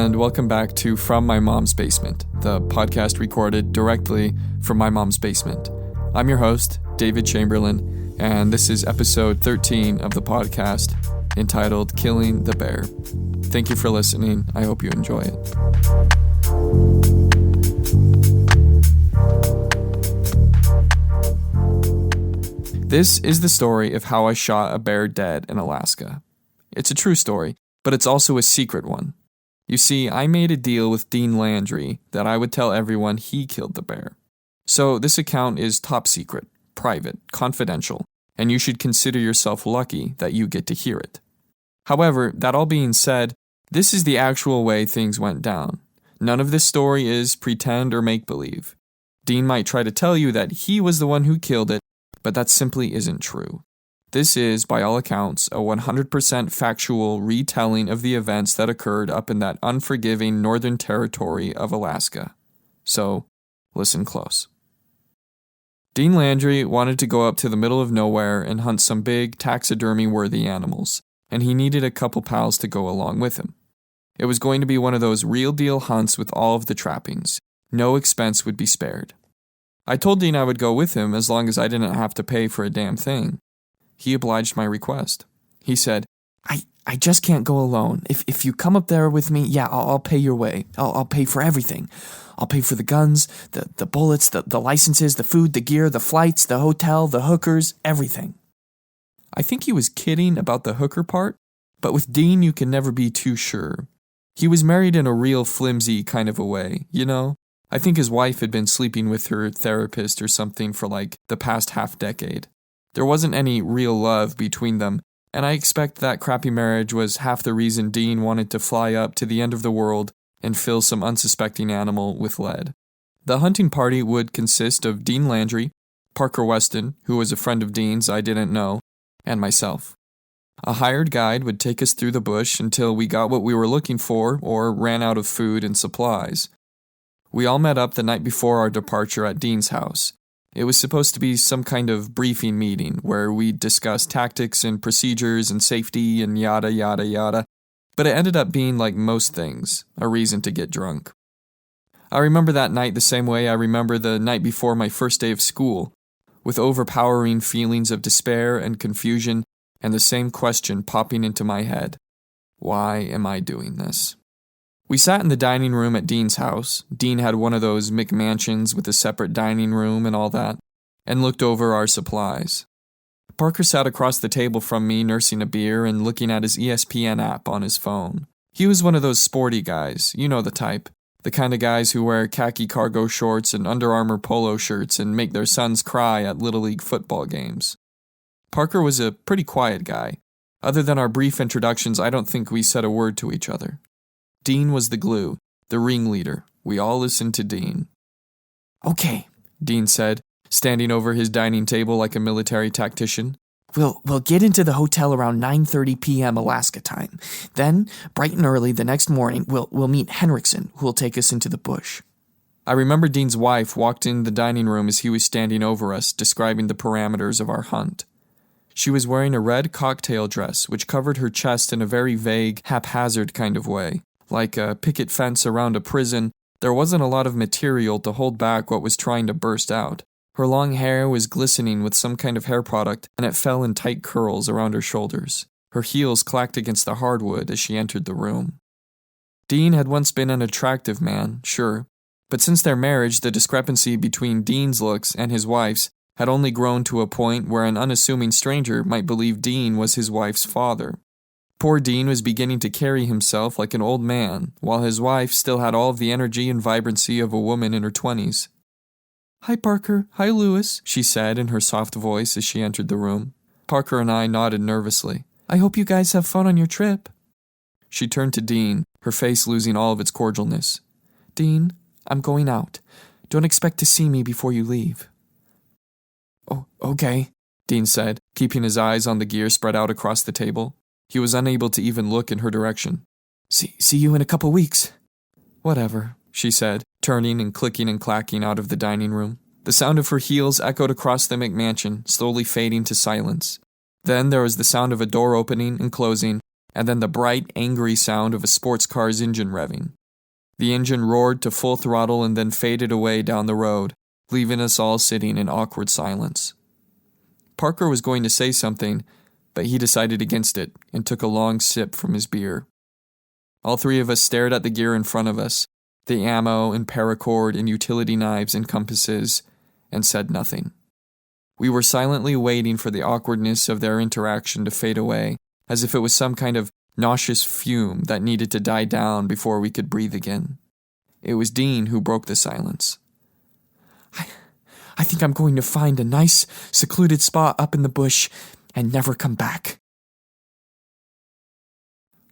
and welcome back to From My Mom's Basement, the podcast recorded directly from my mom's basement. I'm your host, David Chamberlain, and this is episode 13 of the podcast, entitled Killing the Bear. Thank you for listening. I hope you enjoy it. This is the story of how I shot a bear dead in Alaska. It's a true story, but it's also a secret one. You see, I made a deal with Dean Landry that I would tell everyone he killed the bear. So this account is top secret, private, confidential, and you should consider yourself lucky that you get to hear it. However, that all being said, this is the actual way things went down. None of this story is pretend or make-believe. Dean might try to tell you that he was the one who killed it, but that simply isn't true. This is, by all accounts, a 100% factual retelling of the events that occurred up in that unforgiving northern territory of Alaska. So, listen close. Dean Landry wanted to go up to the middle of nowhere and hunt some big, taxidermy-worthy animals, and he needed a couple pals to go along with him. It was going to be one of those real-deal hunts with all of the trappings. No expense would be spared. I told Dean I would go with him as long as I didn't have to pay for a damn thing. He obliged my request. He said, I just can't go alone. If you come up there with me, yeah, I'll pay your way. I'll pay for everything. I'll pay for the guns, the bullets, the licenses, the food, the gear, the flights, the hotel, the hookers, everything. I think he was kidding about the hooker part, but with Dean you can never be too sure. He was married in a real flimsy kind of a way, you know? I think his wife had been sleeping with her therapist or something for like the past half-decade. There wasn't any real love between them, and I expect that crappy marriage was half the reason Dean wanted to fly up to the end of the world and fill some unsuspecting animal with lead. The hunting party would consist of Dean Landry, Parker Weston, who was a friend of Dean's I didn't know, and myself. A hired guide would take us through the bush until we got what we were looking for or ran out of food and supplies. We all met up the night before our departure at Dean's house. It was supposed to be some kind of briefing meeting where we discussed tactics and procedures and safety and yada yada yada, but it ended up being like most things, a reason to get drunk. I remember that night the same way I remember the night before my first day of school, with overpowering feelings of despair and confusion and the same question popping into my head. Why am I doing this? We sat in the dining room at Dean's house. Dean had one of those McMansions with a separate dining room and all that, and looked over our supplies. Parker sat across the table from me nursing a beer and looking at his ESPN app on his phone. He was one of those sporty guys, you know the type. The kind of guys who wear khaki cargo shorts and Under Armour polo shirts and make their sons cry at Little League football games. Parker was a pretty quiet guy. Other than our brief introductions, I don't think we said a word to each other. Dean was the glue, the ringleader. We all listened to Dean. Okay, Dean said, standing over his dining table like a military tactician. We'll get into the hotel around 9:30 p.m. Alaska time. Then, bright and early the next morning, we'll meet Henriksen, who will take us into the bush. I remember Dean's wife walked in the dining room as he was standing over us, describing the parameters of our hunt. She was wearing a red cocktail dress, which covered her chest in a very vague, haphazard kind of way. Like a picket fence around a prison, there wasn't a lot of material to hold back what was trying to burst out. Her long hair was glistening with some kind of hair product, and it fell in tight curls around her shoulders. Her heels clacked against the hardwood as she entered the room. Dean had once been an attractive man, sure, but since their marriage, the discrepancy between Dean's looks and his wife's had only grown to a point where an unassuming stranger might believe Dean was his wife's father. Poor Dean was beginning to carry himself like an old man, while his wife still had all of the energy and vibrancy of a woman in her 20s. Hi, Parker. Hi, Lewis, she said in her soft voice as she entered the room. Parker and I nodded nervously. I hope you guys have fun on your trip. She turned to Dean, her face losing all of its cordialness. Dean, I'm going out. Don't expect to see me before you leave. Oh, okay, Dean said, keeping his eyes on the gear spread out across the table. He was unable to even look in her direction. See you in a couple weeks. Whatever, she said, turning and clicking and clacking out of the dining room. The sound of her heels echoed across the McMansion, slowly fading to silence. Then there was the sound of a door opening and closing, and then the bright, angry sound of a sports car's engine revving. The engine roared to full throttle and then faded away down the road, leaving us all sitting in awkward silence. Parker was going to say something, but he decided against it and took a long sip from his beer. All three of us stared at the gear in front of us, the ammo and paracord and utility knives and compasses, and said nothing. We were silently waiting for the awkwardness of their interaction to fade away, as if it was some kind of nauseous fume that needed to die down before we could breathe again. It was Dean who broke the silence. I think I'm going to find a nice, secluded spot up in the bush and never come back.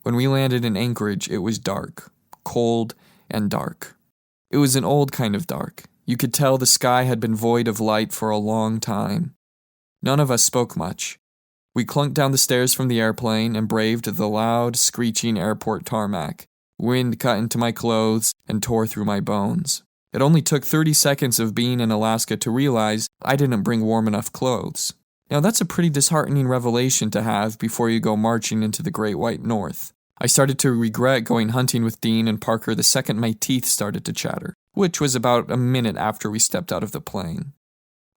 When we landed in Anchorage, it was dark, cold, and dark. It was an old kind of dark. You could tell the sky had been void of light for a long time. None of us spoke much. We clunked down the stairs from the airplane and braved the loud, screeching airport tarmac. Wind cut into my clothes and tore through my bones. It only took 30 seconds of being in Alaska to realize I didn't bring warm enough clothes. Now that's a pretty disheartening revelation to have before you go marching into the Great White North. I started to regret going hunting with Dean and Parker the second my teeth started to chatter, which was about a minute after we stepped out of the plane.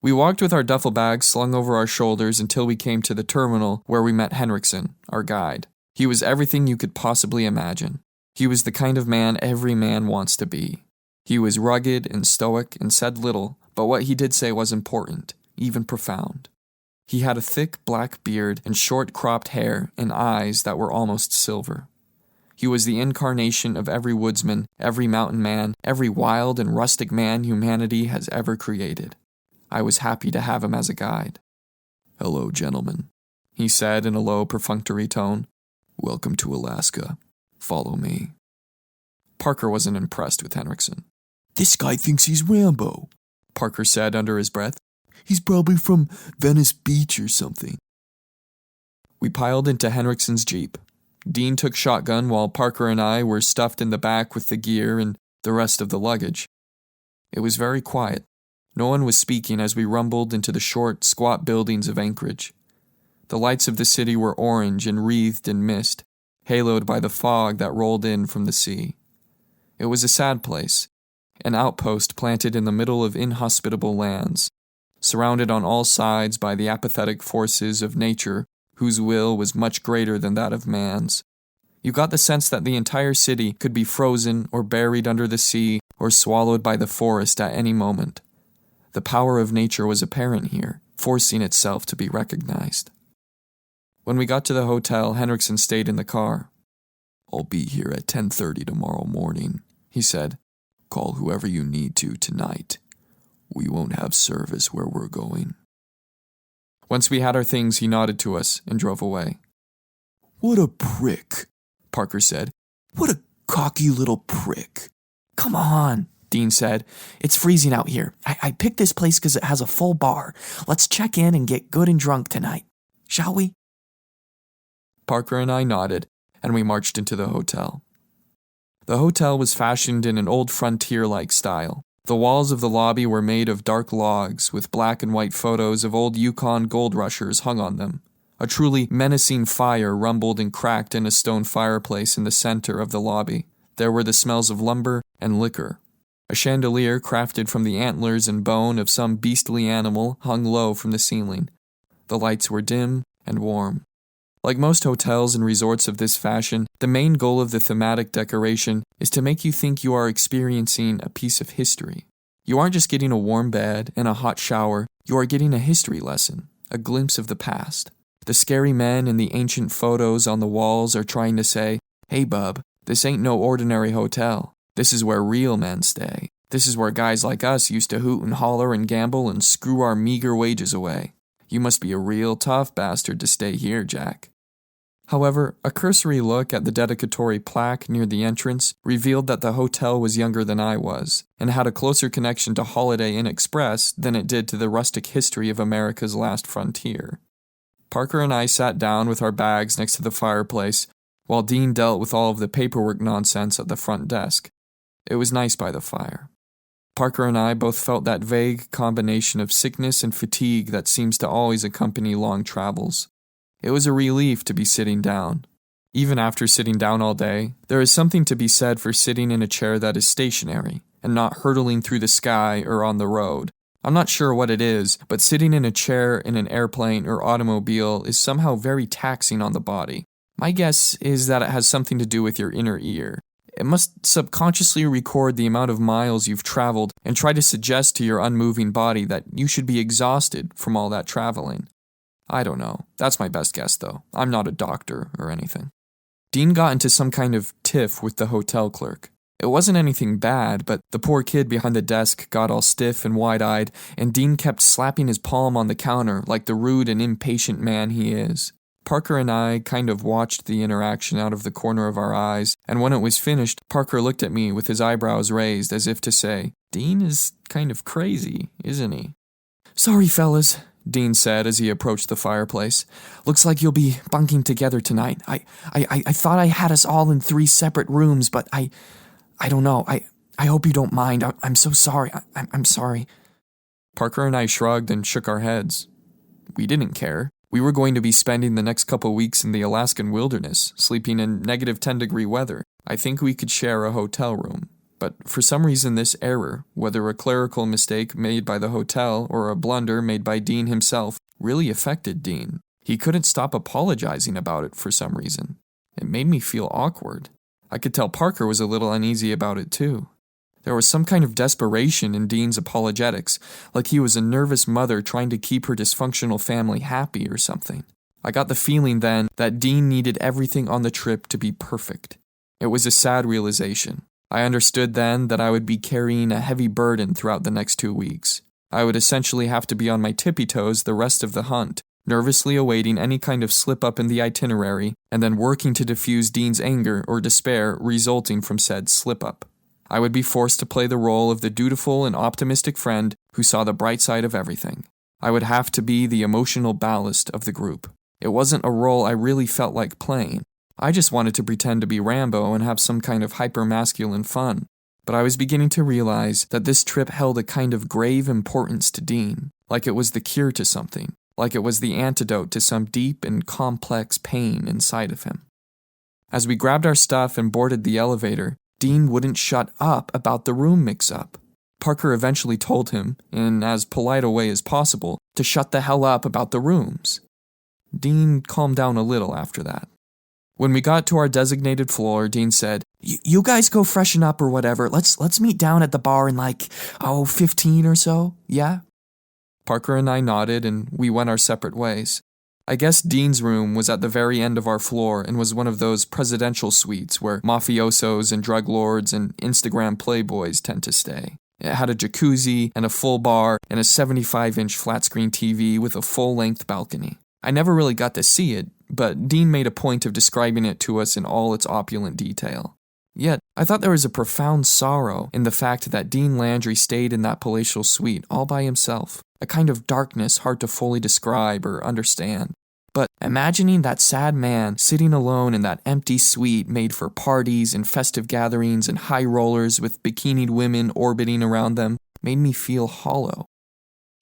We walked with our duffel bags slung over our shoulders until we came to the terminal where we met Henriksen, our guide. He was everything you could possibly imagine. He was the kind of man every man wants to be. He was rugged and stoic and said little, but what he did say was important, even profound. He had a thick black beard and short cropped hair and eyes that were almost silver. He was the incarnation of every woodsman, every mountain man, every wild and rustic man humanity has ever created. I was happy to have him as a guide. "Hello, gentlemen," he said in a low, perfunctory tone. "Welcome to Alaska. Follow me." Parker wasn't impressed with Henriksen. "This guy thinks he's Rambo," Parker said under his breath. "He's probably from Venice Beach or something." We piled into Henriksen's Jeep. Dean took shotgun while Parker and I were stuffed in the back with the gear and the rest of the luggage. It was very quiet. No one was speaking as we rumbled into the short, squat buildings of Anchorage. The lights of the city were orange and wreathed in mist, haloed by the fog that rolled in from the sea. It was a sad place, an outpost planted in the middle of inhospitable lands, surrounded on all sides by the apathetic forces of nature whose will was much greater than that of man's. You got the sense that the entire city could be frozen or buried under the sea or swallowed by the forest at any moment. The power of nature was apparent here, forcing itself to be recognized. When we got to the hotel, Henriksen stayed in the car. "I'll be here at 10:30 tomorrow morning," he said. "Call whoever you need to tonight. We won't have service where we're going." Once we had our things, he nodded to us and drove away. "What a prick," Parker said. "What a cocky little prick." "Come on," Dean said. "It's freezing out here. I picked this place because it has a full bar. Let's check in and get good and drunk tonight. Shall we?" Parker and I nodded, and we marched into the hotel. The hotel was fashioned in an old frontier-like style. The walls of the lobby were made of dark logs with black and white photos of old Yukon gold rushers hung on them. A truly menacing fire rumbled and cracked in a stone fireplace in the center of the lobby. There were the smells of lumber and liquor. A chandelier crafted from the antlers and bone of some beastly animal hung low from the ceiling. The lights were dim and warm. Like most hotels and resorts of this fashion, the main goal of the thematic decoration is to make you think you are experiencing a piece of history. You aren't just getting a warm bed and a hot shower, you are getting a history lesson, a glimpse of the past. The scary men in the ancient photos on the walls are trying to say, "Hey bub, this ain't no ordinary hotel. This is where real men stay. This is where guys like us used to hoot and holler and gamble and screw our meager wages away. You must be a real tough bastard to stay here, Jack." However, a cursory look at the dedicatory plaque near the entrance revealed that the hotel was younger than I was, and had a closer connection to Holiday Inn Express than it did to the rustic history of America's last frontier. Parker and I sat down with our bags next to the fireplace, while Dean dealt with all of the paperwork nonsense at the front desk. It was nice by the fire. Parker and I both felt that vague combination of sickness and fatigue that seems to always accompany long travels. It was a relief to be sitting down. Even after sitting down all day, there is something to be said for sitting in a chair that is stationary and not hurtling through the sky or on the road. I'm not sure what it is, but sitting in a chair in an airplane or automobile is somehow very taxing on the body. My guess is that it has something to do with your inner ear. It must subconsciously record the amount of miles you've traveled and try to suggest to your unmoving body that you should be exhausted from all that traveling. I don't know. That's my best guess, though. I'm not a doctor or anything. Dean got into some kind of tiff with the hotel clerk. It wasn't anything bad, but the poor kid behind the desk got all stiff and wide-eyed, and Dean kept slapping his palm on the counter like the rude and impatient man he is. Parker and I kind of watched the interaction out of the corner of our eyes, and when it was finished, Parker looked at me with his eyebrows raised as if to say, "Dean is kind of crazy, isn't he?" "Sorry, fellas," Dean said as he approached the fireplace. "Looks like you'll be bunking together tonight. I thought I had us all in 3 separate rooms, but I don't know. I hope you don't mind. I'm so sorry. I'm sorry." Parker and I shrugged and shook our heads. We didn't care. We were going to be spending the next couple weeks in the Alaskan wilderness, sleeping in negative 10-degree weather. I think we could share a hotel room. But for some reason this error, whether a clerical mistake made by the hotel or a blunder made by Dean himself, really affected Dean. He couldn't stop apologizing about it for some reason. It made me feel awkward. I could tell Parker was a little uneasy about it too. There was some kind of desperation in Dean's apologetics, like he was a nervous mother trying to keep her dysfunctional family happy or something. I got the feeling then that Dean needed everything on the trip to be perfect. It was a sad realization. I understood then that I would be carrying a heavy burden throughout the next 2 weeks. I would essentially have to be on my tippy toes the rest of the hunt, nervously awaiting any kind of slip-up in the itinerary, and then working to diffuse Dean's anger or despair resulting from said slip-up. I would be forced to play the role of the dutiful and optimistic friend who saw the bright side of everything. I would have to be the emotional ballast of the group. It wasn't a role I really felt like playing. I just wanted to pretend to be Rambo and have some kind of hyper-masculine fun. But I was beginning to realize that this trip held a kind of grave importance to Dean, like it was the cure to something, like it was the antidote to some deep and complex pain inside of him. As we grabbed our stuff and boarded the elevator, Dean wouldn't shut up about the room mix-up. Parker eventually told him, in as polite a way as possible, to shut the hell up about the rooms. Dean calmed down a little after that. When we got to our designated floor, Dean said, You guys go freshen up or whatever. Let's meet down at the bar in 15 or so, yeah?" Parker and I nodded and we went our separate ways. I guess Dean's room was at the very end of our floor and was one of those presidential suites where mafiosos and drug lords and Instagram playboys tend to stay. It had a jacuzzi and a full bar and a 75-inch flat-screen TV with a full-length balcony. I never really got to see it, but Dean made a point of describing it to us in all its opulent detail. Yet, I thought there was a profound sorrow in the fact that Dean Landry stayed in that palatial suite all by himself, a kind of darkness hard to fully describe or understand. But imagining that sad man sitting alone in that empty suite made for parties and festive gatherings and high rollers with bikinied women orbiting around them made me feel hollow.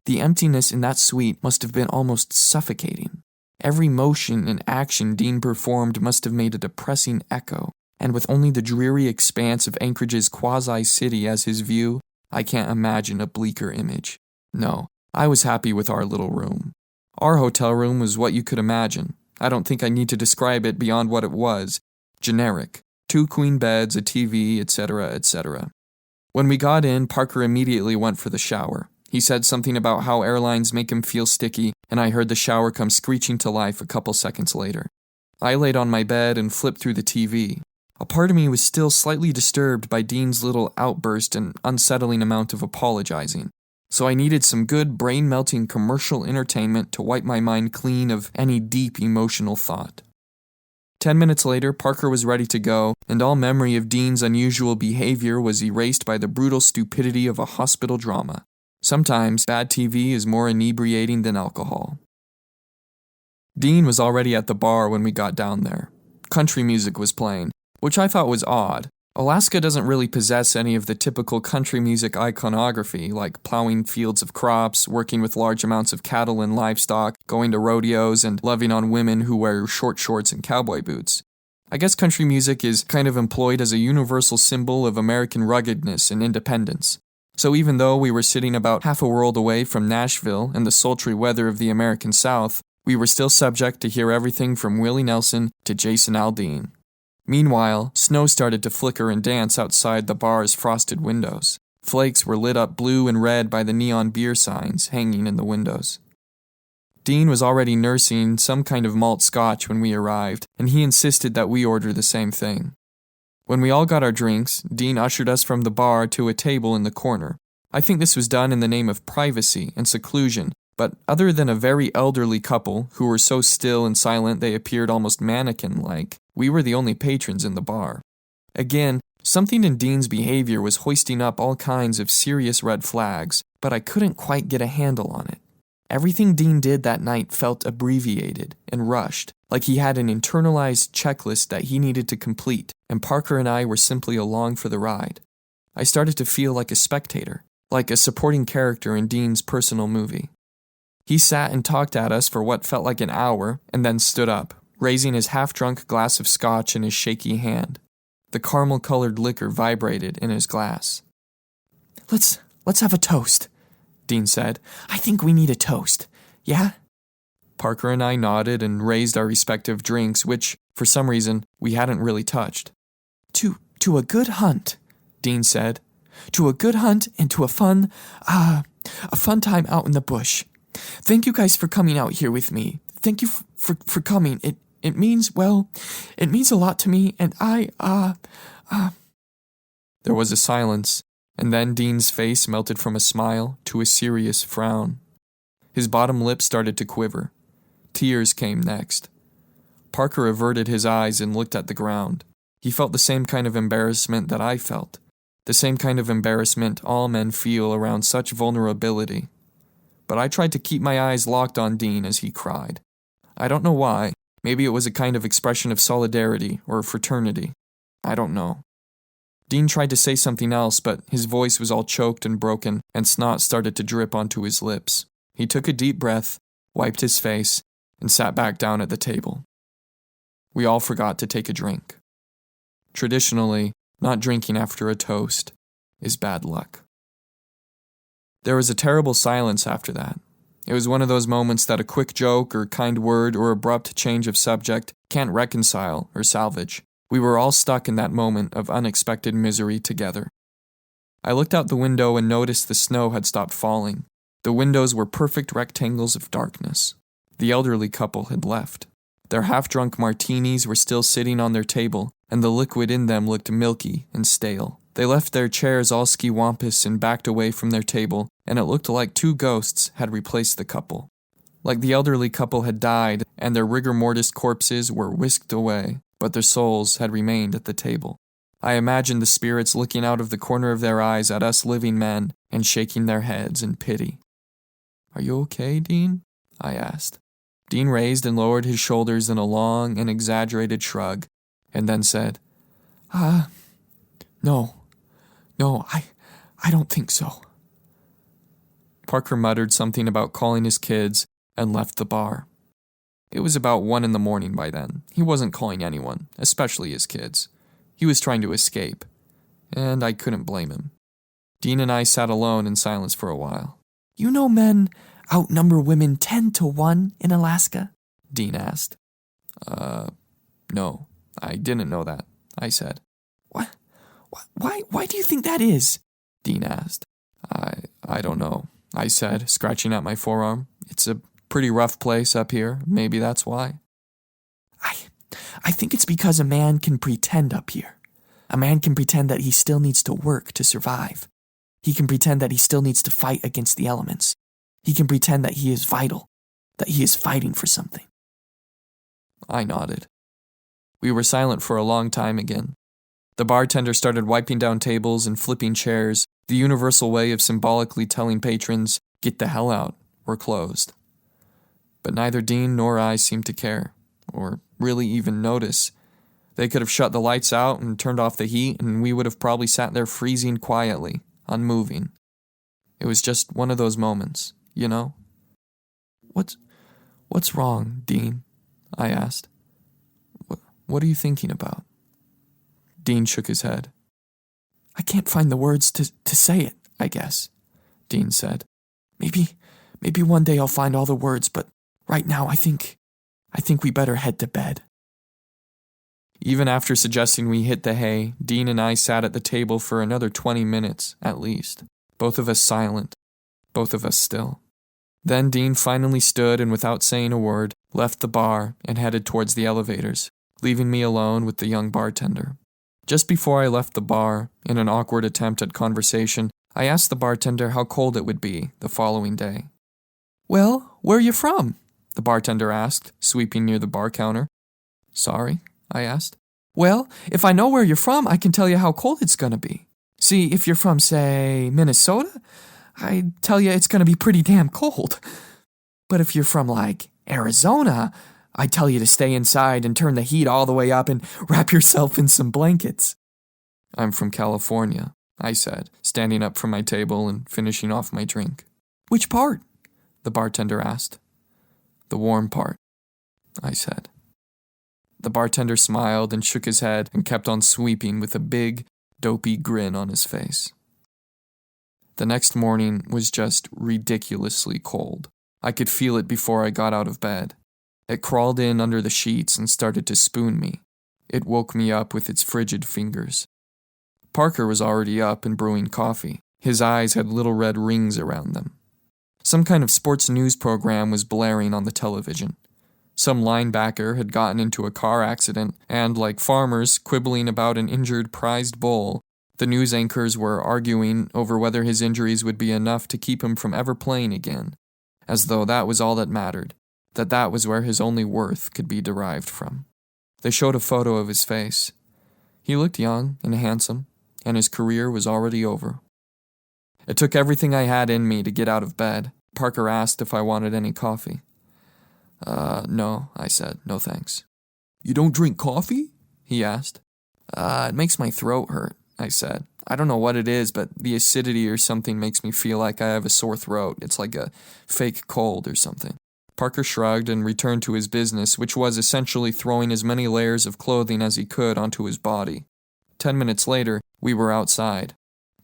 The emptiness in that suite must have been almost suffocating. Every motion and action Dean performed must have made a depressing echo, and with only the dreary expanse of Anchorage's quasi-city as his view, I can't imagine a bleaker image. No, I was happy with our little room. Our hotel room was what you could imagine. I don't think I need to describe it beyond what it was. Generic. 2 queen beds, a TV, etc., etc. When we got in, Parker immediately went for the shower. He said something about how airlines make him feel sticky, and I heard the shower come screeching to life a couple seconds later. I laid on my bed and flipped through the TV. A part of me was still slightly disturbed by Dean's little outburst and unsettling amount of apologizing. So I needed some good brain-melting commercial entertainment to wipe my mind clean of any deep emotional thought. 10 minutes later, Parker was ready to go, and all memory of Dean's unusual behavior was erased by the brutal stupidity of a hospital drama. Sometimes, bad TV is more inebriating than alcohol. Dean was already at the bar when we got down there. Country music was playing, which I thought was odd. Alaska doesn't really possess any of the typical country music iconography, like plowing fields of crops, working with large amounts of cattle and livestock, going to rodeos, and loving on women who wear short shorts and cowboy boots. I guess country music is kind of employed as a universal symbol of American ruggedness and independence. So even though we were sitting about half a world away from Nashville and the sultry weather of the American South, we were still subject to hear everything from Willie Nelson to Jason Aldean. Meanwhile, snow started to flicker and dance outside the bar's frosted windows. Flakes were lit up blue and red by the neon beer signs hanging in the windows. Dean was already nursing some kind of malt scotch when we arrived, and he insisted that we order the same thing. When we all got our drinks, Dean ushered us from the bar to a table in the corner. I think this was done in the name of privacy and seclusion, but other than a very elderly couple who were so still and silent they appeared almost mannequin-like, we were the only patrons in the bar. Again, something in Dean's behavior was hoisting up all kinds of serious red flags, but I couldn't quite get a handle on it. Everything Dean did that night felt abbreviated and rushed, like he had an internalized checklist that he needed to complete, and Parker and I were simply along for the ride. I started to feel like a spectator, like a supporting character in Dean's personal movie. He sat and talked at us for what felt like an hour, and then stood up, raising his half-drunk glass of scotch in his shaky hand. The caramel-colored liquor vibrated in his glass. Let's have a toast, Dean said. I think we need a toast. Yeah? Parker and I nodded and raised our respective drinks, which, for some reason, we hadn't really touched. To a good hunt, Dean said. To a good hunt and to a fun time out in the bush. Thank you guys for coming out here with me. Thank you for coming. It means a lot to me, and There was a silence, and then Dean's face melted from a smile to a serious frown. His bottom lip started to quiver. Tears came next. Parker averted his eyes and looked at the ground. He felt the same kind of embarrassment that I felt, the same kind of embarrassment all men feel around such vulnerability. But I tried to keep my eyes locked on Dean as he cried. I don't know why. Maybe it was a kind of expression of solidarity or fraternity. I don't know. Dean tried to say something else, but his voice was all choked and broken, and snot started to drip onto his lips. He took a deep breath, wiped his face, and sat back down at the table. We all forgot to take a drink. Traditionally, not drinking after a toast is bad luck. There was a terrible silence after that. It was one of those moments that a quick joke or kind word or abrupt change of subject can't reconcile or salvage. We were all stuck in that moment of unexpected misery together. I looked out the window and noticed the snow had stopped falling. The windows were perfect rectangles of darkness. The elderly couple had left. Their half-drunk martinis were still sitting on their table, and the liquid in them looked milky and stale. They left their chairs all ski-wampus and backed away from their table, and it looked like two ghosts had replaced the couple. Like the elderly couple had died, and their rigor mortis corpses were whisked away, but their souls had remained at the table. I imagined the spirits looking out of the corner of their eyes at us living men and shaking their heads in pity. "Are you okay, Dean?" I asked. Dean raised and lowered his shoulders in a long and exaggerated shrug, and then said, No, I don't think so." Parker muttered something about calling his kids and left the bar. It was about 1 a.m. by then. He wasn't calling anyone, especially his kids. He was trying to escape, and I couldn't blame him. Dean and I sat alone in silence for a while. You know men outnumber women 10 to 1 in Alaska? Dean asked. No, I didn't know that, I said. What? Why do you think that is? Dean asked. I don't know, I said, scratching at my forearm. It's a pretty rough place up here. Maybe that's why. I think it's because a man can pretend up here. A man can pretend that he still needs to work to survive. He can pretend that he still needs to fight against the elements. He can pretend that he is vital, that he is fighting for something. I nodded. We were silent for a long time again. The bartender started wiping down tables and flipping chairs, the universal way of symbolically telling patrons, "Get the hell out, we're closed." But neither Dean nor I seemed to care, or really even notice. They could have shut the lights out and turned off the heat, and we would have probably sat there freezing quietly, unmoving. It was just one of those moments, you know? What's wrong, Dean?" I asked. What are you thinking about? Dean shook his head. I can't find the words to say it, I guess, Dean said. Maybe one day I'll find all the words, but right now I think we better head to bed. Even after suggesting we hit the hay, Dean and I sat at the table for another 20 minutes, at least. Both of us silent. Both of us still. Then Dean finally stood and without saying a word, left the bar and headed towards the elevators, leaving me alone with the young bartender. Just before I left the bar, in an awkward attempt at conversation, I asked the bartender how cold it would be the following day. Well, where are you from? The bartender asked, sweeping near the bar counter. Sorry? I asked. Well, if I know where you're from, I can tell you how cold it's gonna be. See, if you're from, say, Minnesota, I tell you it's gonna be pretty damn cold. But if you're from, like, Arizona, I tell you to stay inside and turn the heat all the way up and wrap yourself in some blankets. I'm from California, I said, standing up from my table and finishing off my drink. Which part? The bartender asked. The warm part, I said. The bartender smiled and shook his head and kept on sweeping with a big, dopey grin on his face. The next morning was just ridiculously cold. I could feel it before I got out of bed. It crawled in under the sheets and started to spoon me. It woke me up with its frigid fingers. Parker was already up and brewing coffee. His eyes had little red rings around them. Some kind of sports news program was blaring on the television. Some linebacker had gotten into a car accident, and like farmers quibbling about an injured prized bull, the news anchors were arguing over whether his injuries would be enough to keep him from ever playing again, as though that was all that mattered, that was where his only worth could be derived from. They showed a photo of his face. He looked young and handsome, and his career was already over. It took everything I had in me to get out of bed. Parker asked if I wanted any coffee. No, I said, no thanks. You don't drink coffee? He asked. It makes my throat hurt, I said. I don't know what it is, but the acidity or something makes me feel like I have a sore throat. It's like a fake cold or something. Parker shrugged and returned to his business, which was essentially throwing as many layers of clothing as he could onto his body. 10 minutes later, we were outside.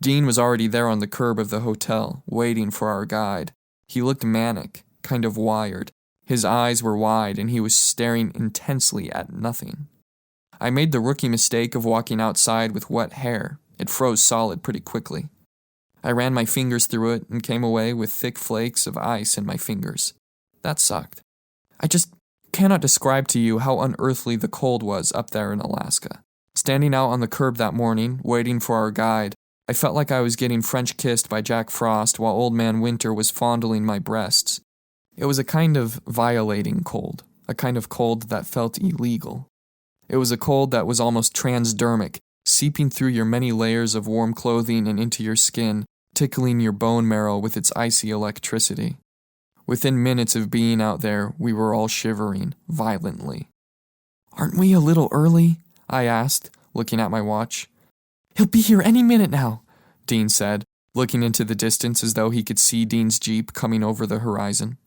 Dean was already there on the curb of the hotel, waiting for our guide. He looked manic, kind of wired. His eyes were wide and he was staring intensely at nothing. I made the rookie mistake of walking outside with wet hair. It froze solid pretty quickly. I ran my fingers through it and came away with thick flakes of ice in my fingers. That sucked. I just cannot describe to you how unearthly the cold was up there in Alaska. Standing out on the curb that morning, waiting for our guide, I felt like I was getting French kissed by Jack Frost while Old Man Winter was fondling my breasts. It was a kind of violating cold, a kind of cold that felt illegal. It was a cold that was almost transdermic, seeping through your many layers of warm clothing and into your skin, tickling your bone marrow with its icy electricity. Within minutes of being out there, we were all shivering, violently. Aren't we a little early? I asked, looking at my watch. He'll be here any minute now, Dean said, looking into the distance as though he could see Dean's Jeep coming over the horizon.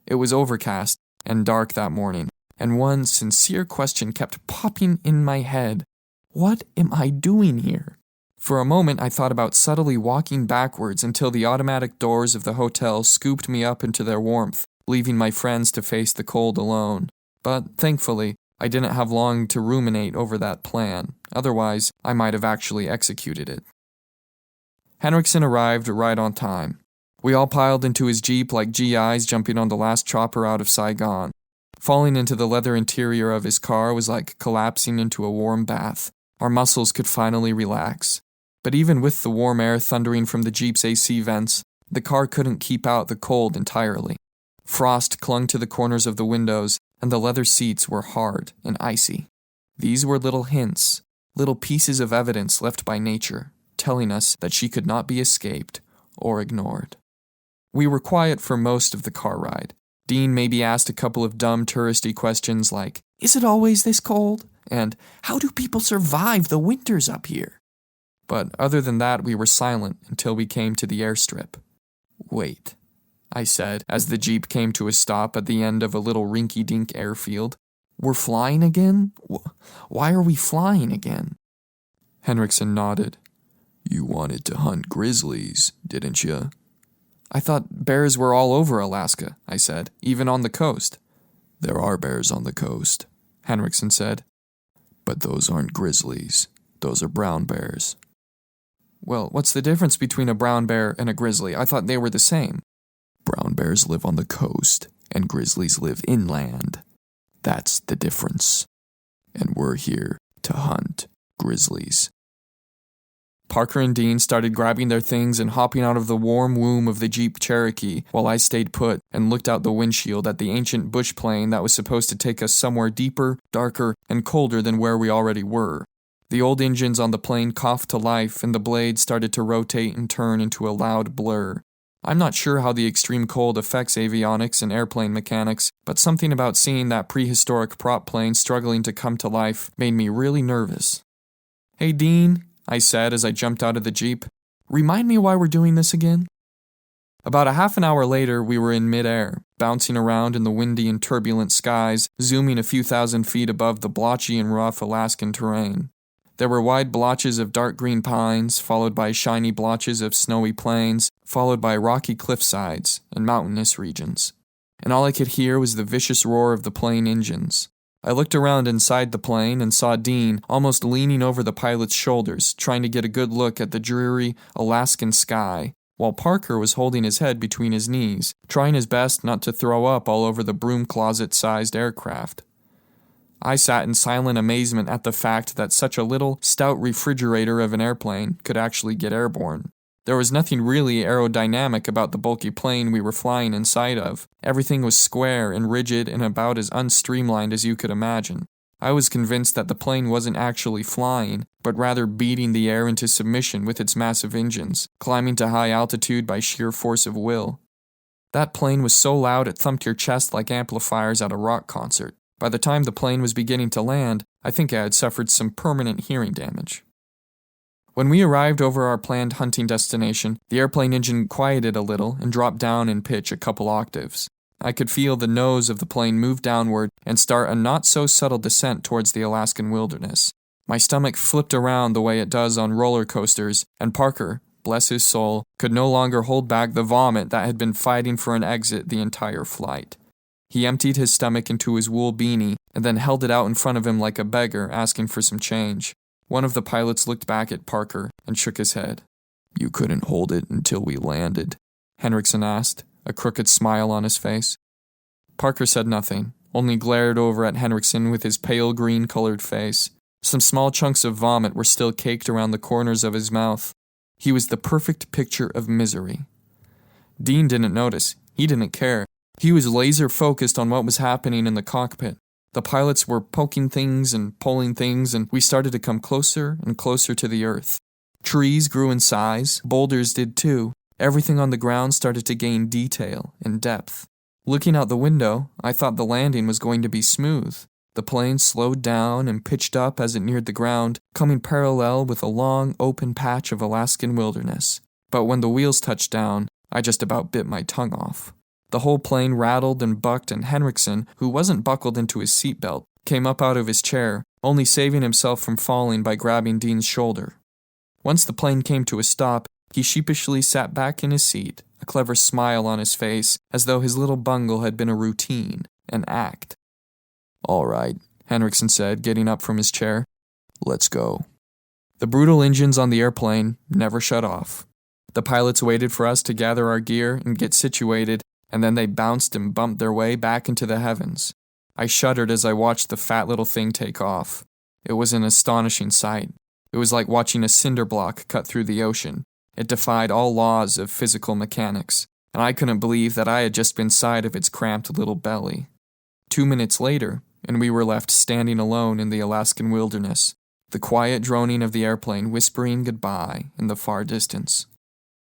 It was overcast and dark that morning, and one sincere question kept popping in my head. What am I doing here? For a moment I thought about subtly walking backwards until the automatic doors of the hotel scooped me up into their warmth, leaving my friends to face the cold alone. But thankfully, I didn't have long to ruminate over that plan. Otherwise, I might have actually executed it. Henriksen arrived right on time. We all piled into his Jeep like GIs jumping on the last chopper out of Saigon. Falling into the leather interior of his car was like collapsing into a warm bath. Our muscles could finally relax. But even with the warm air thundering from the Jeep's AC vents, the car couldn't keep out the cold entirely. Frost clung to the corners of the windows, and the leather seats were hard and icy. These were little hints, little pieces of evidence left by nature, telling us that she could not be escaped or ignored. We were quiet for most of the car ride. Dean maybe asked a couple of dumb touristy questions like, "Is it always this cold?" and "How do people survive the winters up here?" But other than that, we were silent until we came to the airstrip. "Wait," I said, as the Jeep came to a stop at the end of a little rinky-dink airfield. We're flying again? Why are we flying again? Henriksen nodded. You wanted to hunt grizzlies, didn't you? I thought bears were all over Alaska, I said, even on the coast. There are bears on the coast, Henriksen said. but those aren't grizzlies. Those are brown bears. Well, what's the difference between a brown bear and a grizzly? I thought they were the same. Brown bears live on the coast, and grizzlies live inland. That's the difference. And we're here to hunt grizzlies. Parker and Dean started grabbing their things and hopping out of the warm womb of the Jeep Cherokee while I stayed put and looked out the windshield at the ancient bush plane that was supposed to take us somewhere deeper, darker, and colder than where we already were. The old engines on the plane coughed to life and the blades started to rotate and turn into a loud blur. I'm not sure how the extreme cold affects avionics and airplane mechanics, but something about seeing that prehistoric prop plane struggling to come to life made me really nervous. "Hey, Dean," I said as I jumped out of the Jeep. "Remind me why we're doing this again?" About a half an hour later, we were in midair, bouncing around in the windy and turbulent skies, zooming a few thousand feet above the blotchy and rough Alaskan terrain. There were wide blotches of dark green pines, followed by shiny blotches of snowy plains, followed by rocky cliffsides and mountainous regions. And all I could hear was the vicious roar of the plane engines. I looked around inside the plane and saw Dean almost leaning over the pilot's shoulders, trying to get a good look at the dreary Alaskan sky, while Parker was holding his head between his knees, trying his best not to throw up all over the broom closet-sized aircraft. I sat in silent amazement at the fact that such a little, stout refrigerator of an airplane could actually get airborne. There was nothing really aerodynamic about the bulky plane we were flying inside of. Everything was square and rigid and about as unstreamlined as you could imagine. I was convinced that the plane wasn't actually flying, but rather beating the air into submission with its massive engines, climbing to high altitude by sheer force of will. That plane was so loud it thumped your chest like amplifiers at a rock concert. By the time the plane was beginning to land, I think I had suffered some permanent hearing damage. When we arrived over our planned hunting destination, the airplane engine quieted a little and dropped down in pitch a couple octaves. I could feel the nose of the plane move downward and start a not-so-subtle descent towards the Alaskan wilderness. My stomach flipped around the way it does on roller coasters, and Parker, bless his soul, could no longer hold back the vomit that had been fighting for an exit the entire flight. He emptied his stomach into his wool beanie and then held it out in front of him like a beggar asking for some change. One of the pilots looked back at Parker and shook his head. You couldn't hold it until we landed, Henriksen asked, a crooked smile on his face. Parker said nothing, only glared over at Henriksen with his pale green-colored face. Some small chunks of vomit were still caked around the corners of his mouth. He was the perfect picture of misery. Dean didn't notice. He didn't care. He was laser-focused on what was happening in the cockpit. The pilots were poking things and pulling things, and we started to come closer and closer to the earth. Trees grew in size, boulders did too. Everything on the ground started to gain detail and depth. Looking out the window, I thought the landing was going to be smooth. The plane slowed down and pitched up as it neared the ground, coming parallel with a long, open patch of Alaskan wilderness. But when the wheels touched down, I just about bit my tongue off. The whole plane rattled and bucked, and Henriksen, who wasn't buckled into his seatbelt, came up out of his chair, only saving himself from falling by grabbing Dean's shoulder. Once the plane came to a stop, he sheepishly sat back in his seat, a clever smile on his face, as though his little bungle had been a routine, an act. All right, Henriksen said, getting up from his chair. Let's go. The brutal engines on the airplane never shut off. The pilots waited for us to gather our gear and get situated, and then they bounced and bumped their way back into the heavens. I shuddered as I watched the fat little thing take off. It was an astonishing sight. It was like watching a cinder block cut through the ocean. It defied all laws of physical mechanics, and I couldn't believe that I had just been side of its cramped little belly. 2 minutes later, and we were left standing alone in the Alaskan wilderness, the quiet droning of the airplane whispering goodbye in the far distance.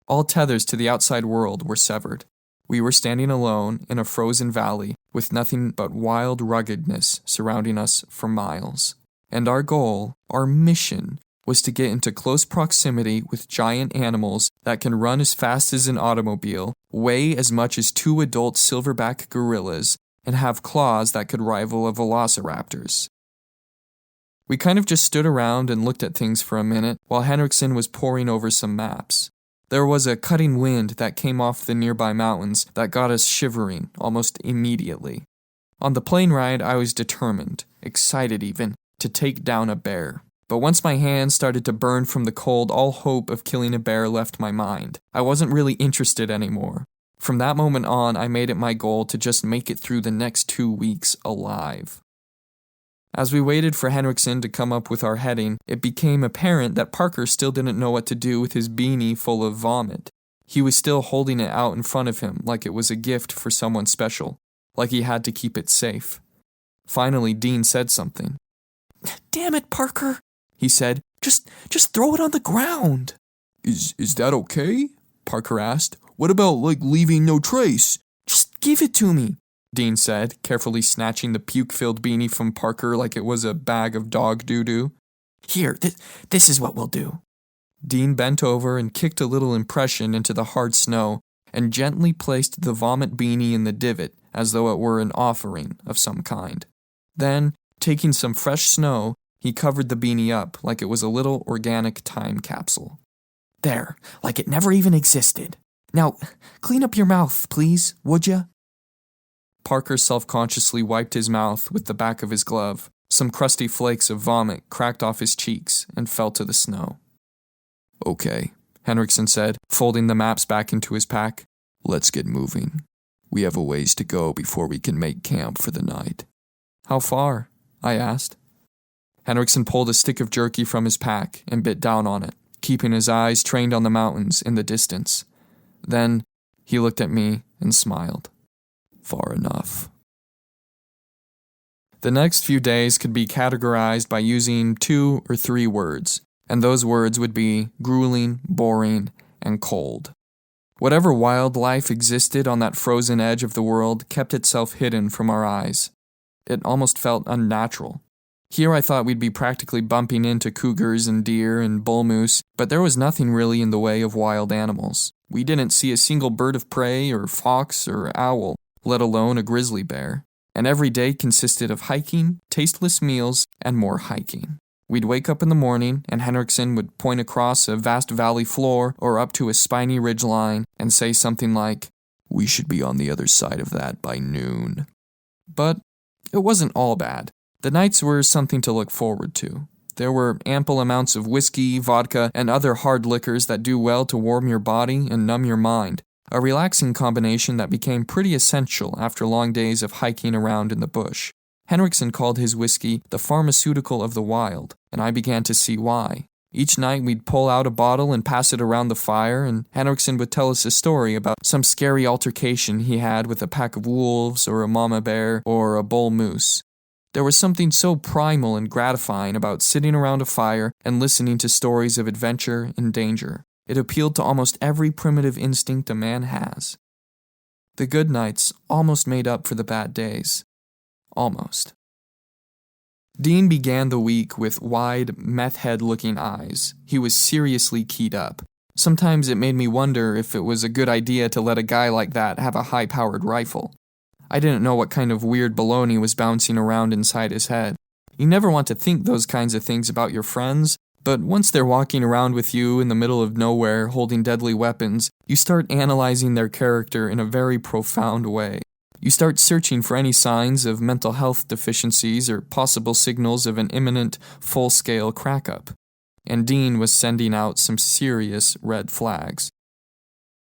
All tethers to the outside world were severed. We were standing alone in a frozen valley with nothing but wild ruggedness surrounding us for miles. And our goal, our mission, was to get into close proximity with giant animals that can run as fast as an automobile, weigh as much as 2 adult silverback gorillas, and have claws that could rival a velociraptor's. We kind of just stood around and looked at things for a minute while Henriksen was poring over some maps. There was a cutting wind that came off the nearby mountains that got us shivering almost immediately. On the plane ride, I was determined, excited even, to take down a bear. But once my hands started to burn from the cold, all hope of killing a bear left my mind. I wasn't really interested anymore. From that moment on, I made it my goal to just make it through the next 2 weeks alive. As we waited for Henriksen to come up with our heading, it became apparent that Parker still didn't know what to do with his beanie full of vomit. He was still holding it out in front of him like it was a gift for someone special, like he had to keep it safe. Finally, Dean said something. "Damn it, Parker," he said. Just throw it on the ground." Is that okay? Parker asked. What about, leaving no trace? "Just give it to me," Dean said, carefully snatching the puke-filled beanie from Parker like it was a bag of dog doo-doo. "Here, this is what we'll do." Dean bent over and kicked a little impression into the hard snow and gently placed the vomit beanie in the divot as though it were an offering of some kind. Then, taking some fresh snow, he covered the beanie up like it was a little organic time capsule. "There, like it never even existed. Now, clean up your mouth, please, would ya?" Parker self-consciously wiped his mouth with the back of his glove. Some crusty flakes of vomit cracked off his cheeks and fell to the snow. Okay, Henriksen said, folding the maps back into his pack. Let's get moving. We have a ways to go before we can make camp for the night. How far? I asked. Henriksen pulled a stick of jerky from his pack and bit down on it, keeping his eyes trained on the mountains in the distance. Then he looked at me and smiled. Far enough. The next few days could be categorized by using 2 or 3 words, and those words would be grueling, boring, and cold. Whatever wildlife existed on that frozen edge of the world kept itself hidden from our eyes. It almost felt unnatural. Here I thought we'd be practically bumping into cougars and deer and bull moose, but there was nothing really in the way of wild animals. We didn't see a single bird of prey or fox or owl, let alone a grizzly bear. And every day consisted of hiking, tasteless meals, and more hiking. We'd wake up in the morning, and Henriksen would point across a vast valley floor or up to a spiny ridge line and say something like, "We should be on the other side of that by noon." But it wasn't all bad. The nights were something to look forward to. There were ample amounts of whiskey, vodka, and other hard liquors that do well to warm your body and numb your mind, a relaxing combination that became pretty essential after long days of hiking around in the bush. Henriksen called his whiskey the pharmaceutical of the wild, and I began to see why. Each night we'd pull out a bottle and pass it around the fire, and Henriksen would tell us a story about some scary altercation he had with a pack of wolves or a mama bear or a bull moose. There was something so primal and gratifying about sitting around a fire and listening to stories of adventure and danger. It appealed to almost every primitive instinct a man has. The good nights almost made up for the bad days. Almost. Dean began the week with wide, meth-head-looking eyes. He was seriously keyed up. Sometimes it made me wonder if it was a good idea to let a guy like that have a high-powered rifle. I didn't know what kind of weird baloney was bouncing around inside his head. You never want to think those kinds of things about your friends, but once they're walking around with you in the middle of nowhere holding deadly weapons, you start analyzing their character in a very profound way. You start searching for any signs of mental health deficiencies or possible signals of an imminent, full-scale crack-up. And Dean was sending out some serious red flags.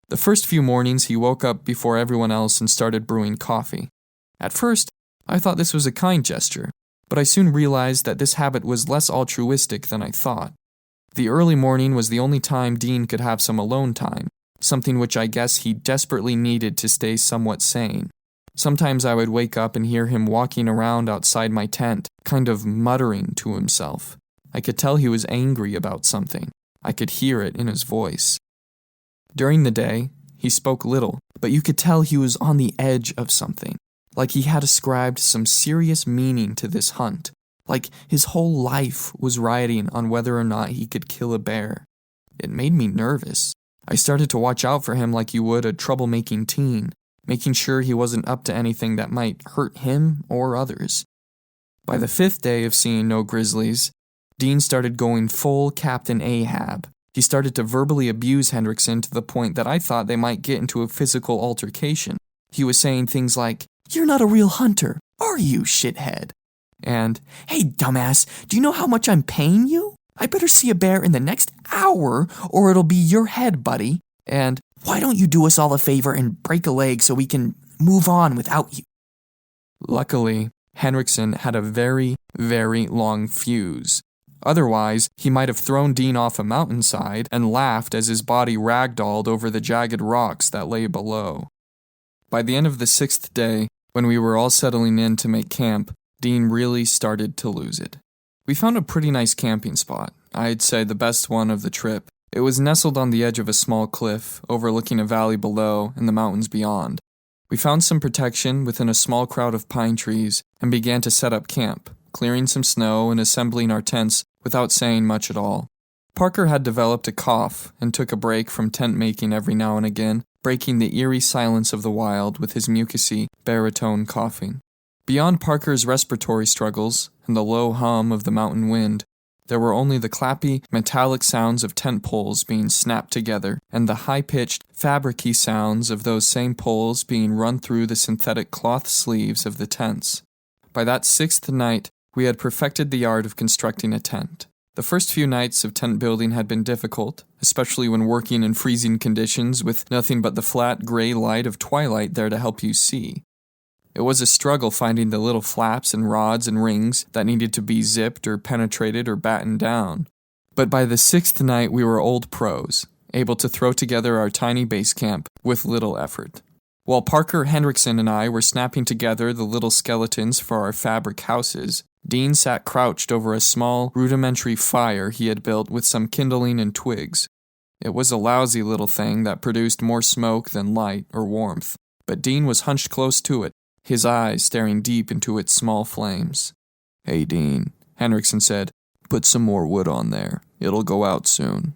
The first few mornings he woke up before everyone else and started brewing coffee. At first, I thought this was a kind gesture, but I soon realized that this habit was less altruistic than I thought. The early morning was the only time Dean could have some alone time, something which I guess he desperately needed to stay somewhat sane. Sometimes I would wake up and hear him walking around outside my tent, kind of muttering to himself. I could tell he was angry about something. I could hear it in his voice. During the day, he spoke little, but you could tell he was on the edge of something, like he had ascribed some serious meaning to this hunt, like his whole life was riding on whether or not he could kill a bear. It made me nervous. I started to watch out for him like you would a troublemaking teen. making sure he wasn't up to anything that might hurt him or others. By the 5th day of seeing no grizzlies, Dean started going full Captain Ahab. He started to verbally abuse Hendrickson to the point that I thought they might get into a physical altercation. He was saying things like, "You're not a real hunter, are you, shithead?" And, "Hey, dumbass, do you know how much I'm paying you? I better see a bear in the next hour or it'll be your head, buddy." And, "Why don't you do us all a favor and break a leg so we can move on without you?" Luckily, Hendrickson had a very, very long fuse. Otherwise, he might have thrown Dean off a mountainside and laughed as his body ragdolled over the jagged rocks that lay below. By the end of the 6th day, when we were all settling in to make camp, Dean really started to lose it. We found a pretty nice camping spot. I'd say the best one of the trip. It was nestled on the edge of a small cliff, overlooking a valley below and the mountains beyond. We found some protection within a small crowd of pine trees and began to set up camp, clearing some snow and assembling our tents without saying much at all. Parker had developed a cough and took a break from tent making every now and again, breaking the eerie silence of the wild with his mucousy, baritone coughing. Beyond Parker's respiratory struggles and the low hum of the mountain wind, there were only the clappy, metallic sounds of tent poles being snapped together and the high-pitched, fabric-y sounds of those same poles being run through the synthetic cloth sleeves of the tents. By that 6th night, we had perfected the art of constructing a tent. The first few nights of tent building had been difficult, especially when working in freezing conditions with nothing but the flat gray light of twilight there to help you see. It was a struggle finding the little flaps and rods and rings that needed to be zipped or penetrated or battened down. But by the 6th night we were old pros, able to throw together our tiny base camp with little effort. While Parker, Hendrickson, and I were snapping together the little skeletons for our fabric houses, Dean sat crouched over a small, rudimentary fire he had built with some kindling and twigs. It was a lousy little thing that produced more smoke than light or warmth, but Dean was hunched close to it, his eyes staring deep into its small flames. "Hey, Dean," Hendrickson said, "put some more wood on there. It'll go out soon."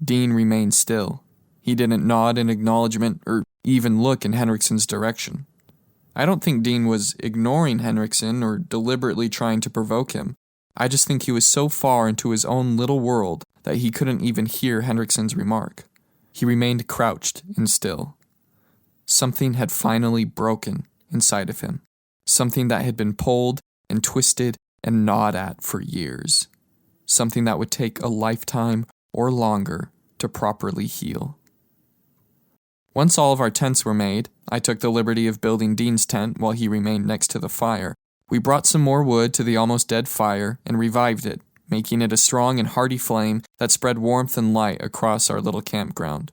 Dean remained still. He didn't nod in acknowledgement or even look in Hendrickson's direction. I don't think Dean was ignoring Hendrickson or deliberately trying to provoke him. I just think he was so far into his own little world that he couldn't even hear Hendrickson's remark. He remained crouched and still. Something had finally broken inside of him. Something that had been pulled and twisted and gnawed at for years. Something that would take a lifetime or longer to properly heal. Once all of our tents were made, I took the liberty of building Dean's tent while he remained next to the fire. We brought some more wood to the almost dead fire and revived it, making it a strong and hearty flame that spread warmth and light across our little campground.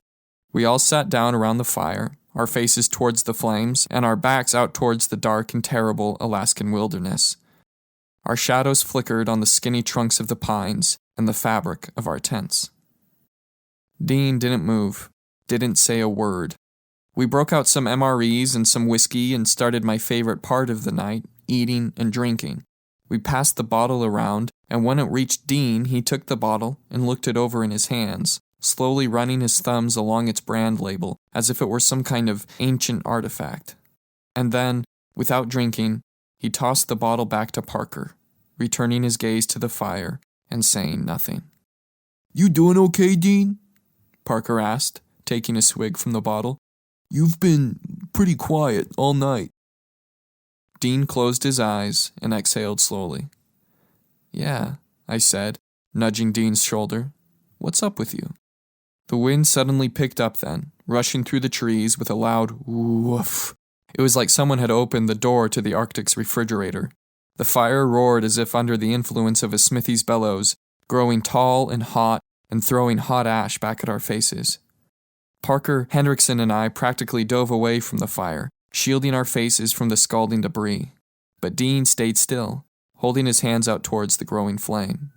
We all sat down around the fire, our faces towards the flames and our backs out towards the dark and terrible Alaskan wilderness. Our shadows flickered on the skinny trunks of the pines and the fabric of our tents. Dean didn't move. Didn't say a word. We broke out some MREs and some whiskey and started my favorite part of the night, eating and drinking. We passed the bottle around, and when it reached Dean, he took the bottle and looked it over in his hands, slowly running his thumbs along its brand label as if it were some kind of ancient artifact. And then, without drinking, he tossed the bottle back to Parker, returning his gaze to the fire and saying nothing. "You doing okay, Dean?" Parker asked, taking a swig from the bottle. "You've been pretty quiet all night." Dean closed his eyes and exhaled slowly. "Yeah," I said, nudging Dean's shoulder. "What's up with you?" The wind suddenly picked up then, rushing through the trees with a loud woof. It was like someone had opened the door to the Arctic's refrigerator. The fire roared as if under the influence of a smithy's bellows, growing tall and hot and throwing hot ash back at our faces. Parker, Hendrickson, and I practically dove away from the fire, shielding our faces from the scalding debris. But Dean stayed still, holding his hands out towards the growing flame.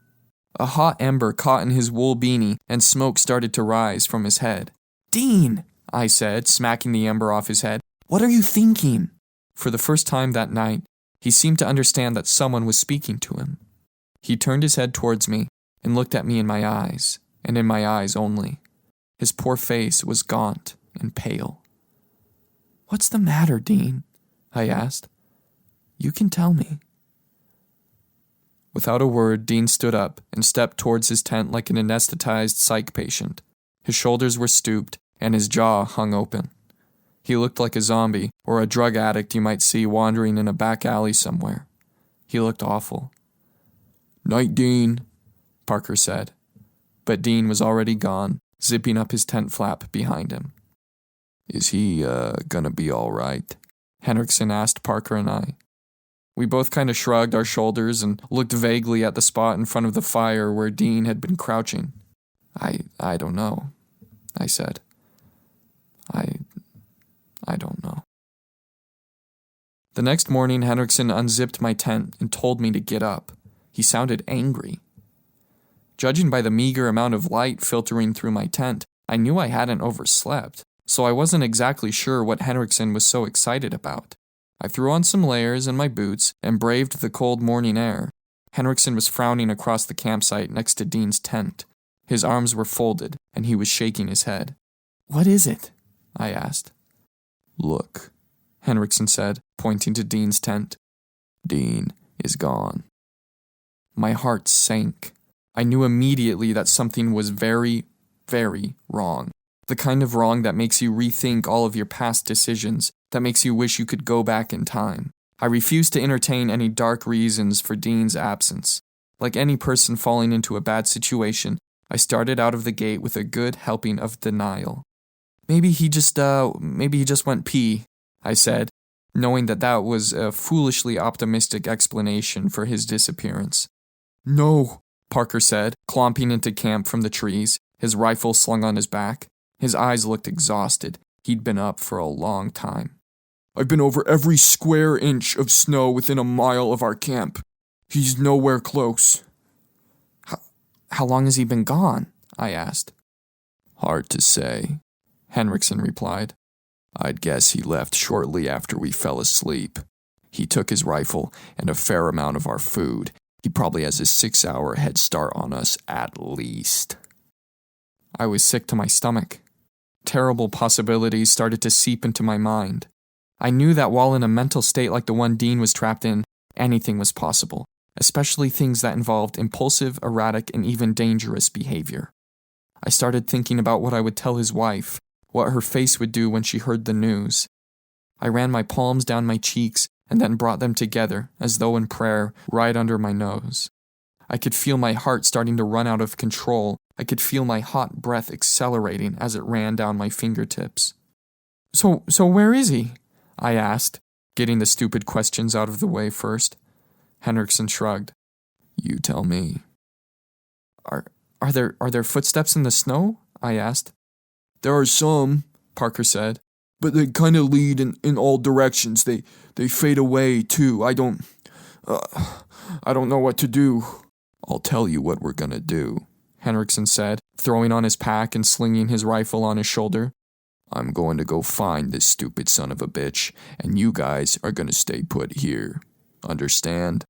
A hot ember caught in his wool beanie, and smoke started to rise from his head. "Dean," I said, smacking the ember off his head, "what are you thinking?" For the first time that night, he seemed to understand that someone was speaking to him. He turned his head towards me and looked at me in my eyes, and in my eyes only. His poor face was gaunt and pale. What's the matter, Dean? I asked. You can tell me. Without a word, Dean stood up and stepped towards his tent like an anesthetized psych patient. His shoulders were stooped and his jaw hung open. He looked like a zombie or a drug addict you might see wandering in a back alley somewhere. He looked awful. "Night, Dean," Parker said. But Dean was already gone, zipping up his tent flap behind him. "Is he, gonna be all right?" Henriksen asked Parker and I. We both kind of shrugged our shoulders and looked vaguely at the spot in front of the fire where Dean had been crouching. I don't know, I said. I don't know. The next morning, Henriksen unzipped my tent and told me to get up. He sounded angry. Judging by the meager amount of light filtering through my tent, I knew I hadn't overslept, so I wasn't exactly sure what Henriksen was so excited about. I threw on some layers and my boots and braved the cold morning air. Henriksen was frowning across the campsite next to Dean's tent. His arms were folded, and he was shaking his head. What is it? I asked. "Look," Henriksen said, pointing to Dean's tent. "Dean is gone." My heart sank. I knew immediately that something was very, very wrong. The kind of wrong that makes you rethink all of your past decisions, that makes you wish you could go back in time. I refused to entertain any dark reasons for Dean's absence. Like any person falling into a bad situation, I started out of the gate with a good helping of denial. Maybe he just went pee, I said, knowing that was a foolishly optimistic explanation for his disappearance. No, Parker said, clomping into camp from the trees, his rifle slung on his back. His eyes looked exhausted. He'd been up for a long time. "I've been over every square inch of snow within a mile of our camp. He's nowhere close." How long has he been gone? I asked. "Hard to say," Henriksen replied. "I'd guess he left shortly after we fell asleep. He took his rifle and a fair amount of our food. He probably has a 6-hour head start on us at least." I was sick to my stomach. Terrible possibilities started to seep into my mind. I knew that while in a mental state like the one Dean was trapped in, anything was possible, especially things that involved impulsive, erratic, and even dangerous behavior. I started thinking about what I would tell his wife, what her face would do when she heard the news. I ran my palms down my cheeks and then brought them together, as though in prayer, right under my nose. I could feel my heart starting to run out of control. I could feel my hot breath accelerating as it ran down my fingertips. So where is he? I asked, getting the stupid questions out of the way first. Henriksen shrugged. "You tell me." Are there footsteps in the snow? I asked. "There are some," Parker said, "but they kind of lead in all directions. They fade away, too. I don't know what to do." "I'll tell you what we're gonna do," Henriksen said, throwing on his pack and slinging his rifle on his shoulder. "I'm going to go find this stupid son of a bitch, and you guys are gonna stay put here. Understand?"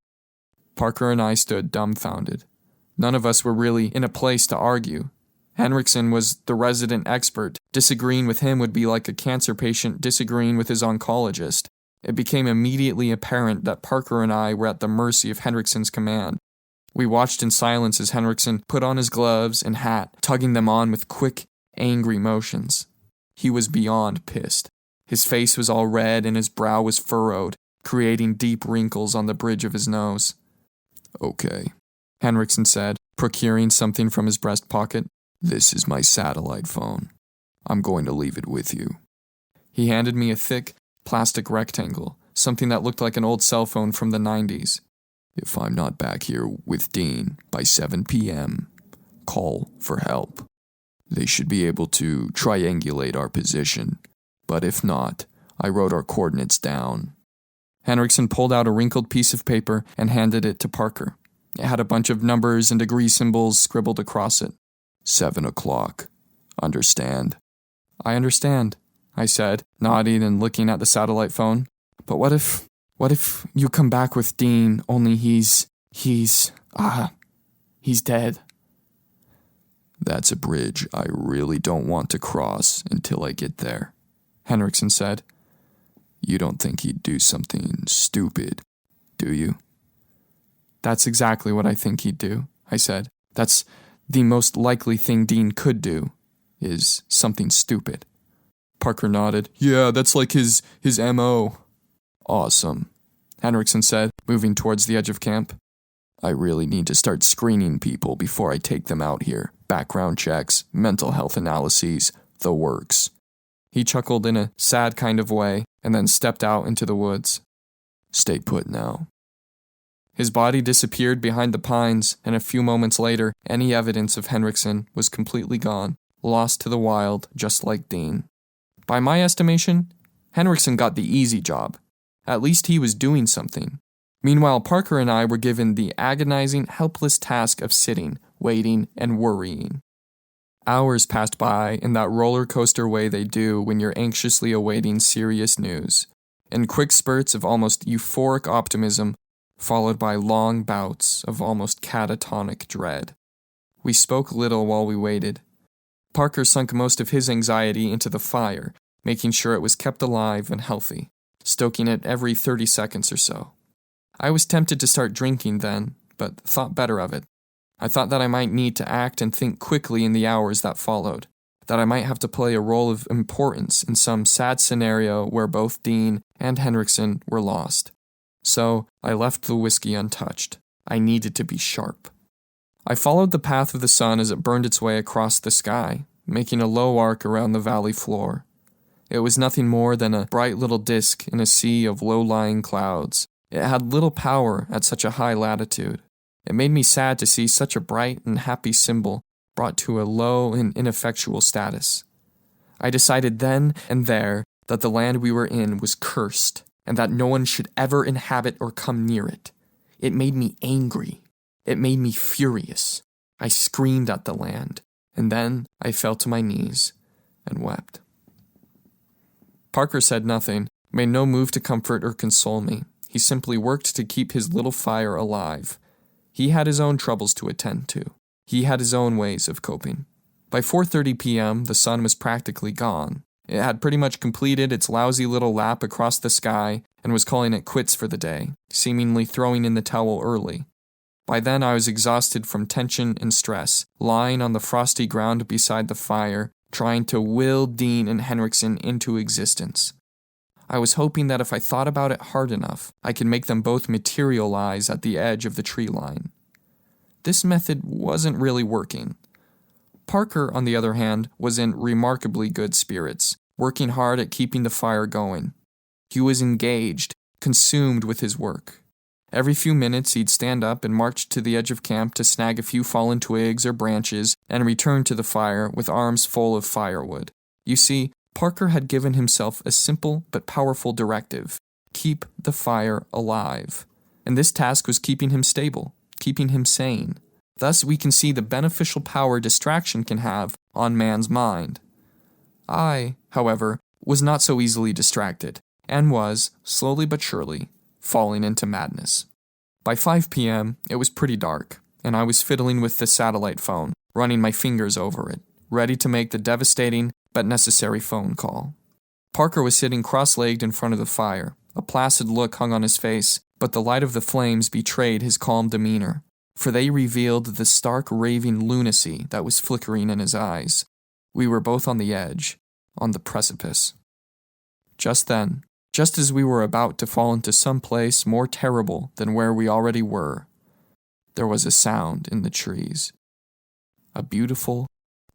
Parker and I stood dumbfounded. None of us were really in a place to argue. Henriksen was the resident expert. Disagreeing with him would be like a cancer patient disagreeing with his oncologist. It became immediately apparent that Parker and I were at the mercy of Henriksen's command. We watched in silence as Henriksen put on his gloves and hat, tugging them on with quick, angry motions. He was beyond pissed. His face was all red and his brow was furrowed, creating deep wrinkles on the bridge of his nose. "Okay," Henriksen said, procuring something from his breast pocket. "This is my satellite phone. I'm going to leave it with you." He handed me a thick, plastic rectangle, something that looked like an old cell phone from the 90s. "If I'm not back here with Dean by 7 p.m., call for help. They should be able to triangulate our position, but if not, I wrote our coordinates down." Henriksen pulled out a wrinkled piece of paper and handed it to Parker. It had a bunch of numbers and degree symbols scribbled across it. 7 o'clock. Understand? "I understand," I said, nodding and looking at the satellite phone. "But what if you come back with Dean, only he's dead?" "That's a bridge I really don't want to cross until I get there," Henriksen said. You don't think he'd do something stupid, do you? That's exactly what I think he'd do, I said. That's the most likely thing Dean could do, is something stupid. Parker nodded. Yeah, that's like his MO. Awesome, Henriksen said, moving towards the edge of camp. I really need to start screening people before I take them out here. Background checks, mental health analyses, the works. He chuckled in a sad kind of way and then stepped out into the woods. Stay put now. His body disappeared behind the pines, and a few moments later, any evidence of Henriksen was completely gone, lost to the wild, just like Dean. By my estimation, Henriksen got the easy job. At least he was doing something. Meanwhile, Parker and I were given the agonizing, helpless task of sitting, waiting, and worrying. Hours passed by in that roller coaster way they do when you're anxiously awaiting serious news, in quick spurts of almost euphoric optimism, followed by long bouts of almost catatonic dread. We spoke little while we waited. Parker sunk most of his anxiety into the fire, making sure it was kept alive and healthy, stoking it every 30 seconds or so. I was tempted to start drinking then, but thought better of it. I thought that I might need to act and think quickly in the hours that followed, that I might have to play a role of importance in some sad scenario where both Dean and Henriksen were lost. So I left the whiskey untouched. I needed to be sharp. I followed the path of the sun as it burned its way across the sky, making a low arc around the valley floor. It was nothing more than a bright little disk in a sea of low-lying clouds. It had little power at such a high latitude. It made me sad to see such a bright and happy symbol brought to a low and ineffectual status. I decided then and there that the land we were in was cursed, and that no one should ever inhabit or come near it. It made me angry. It made me furious. I screamed at the land, and then I fell to my knees and wept. Parker said nothing, made no move to comfort or console me. He simply worked to keep his little fire alive. He had his own troubles to attend to. He had his own ways of coping. By 4:30 p.m., the sun was practically gone. It had pretty much completed its lousy little lap across the sky and was calling it quits for the day, seemingly throwing in the towel early. By then I was exhausted from tension and stress, lying on the frosty ground beside the fire, trying to will Dean and Henriksen into existence. I was hoping that if I thought about it hard enough, I could make them both materialize at the edge of the tree line. This method wasn't really working. Parker, on the other hand, was in remarkably good spirits, working hard at keeping the fire going. He was engaged, consumed with his work. Every few minutes he'd stand up and march to the edge of camp to snag a few fallen twigs or branches and return to the fire with arms full of firewood. You see, Parker had given himself a simple but powerful directive: keep the fire alive. And this task was keeping him stable, keeping him sane. Thus we can see the beneficial power distraction can have on man's mind. I, however, was not so easily distracted, and was, slowly but surely, falling into madness. By 5 p.m., it was pretty dark, and I was fiddling with the satellite phone, running my fingers over it, ready to make the devastating but necessary phone call. Parker was sitting cross-legged in front of the fire. A placid look hung on his face, but the light of the flames betrayed his calm demeanor, for they revealed the stark raving lunacy that was flickering in his eyes. We were both on the edge, on the precipice. Just then, just as we were about to fall into some place more terrible than where we already were, there was a sound in the trees. A beautiful,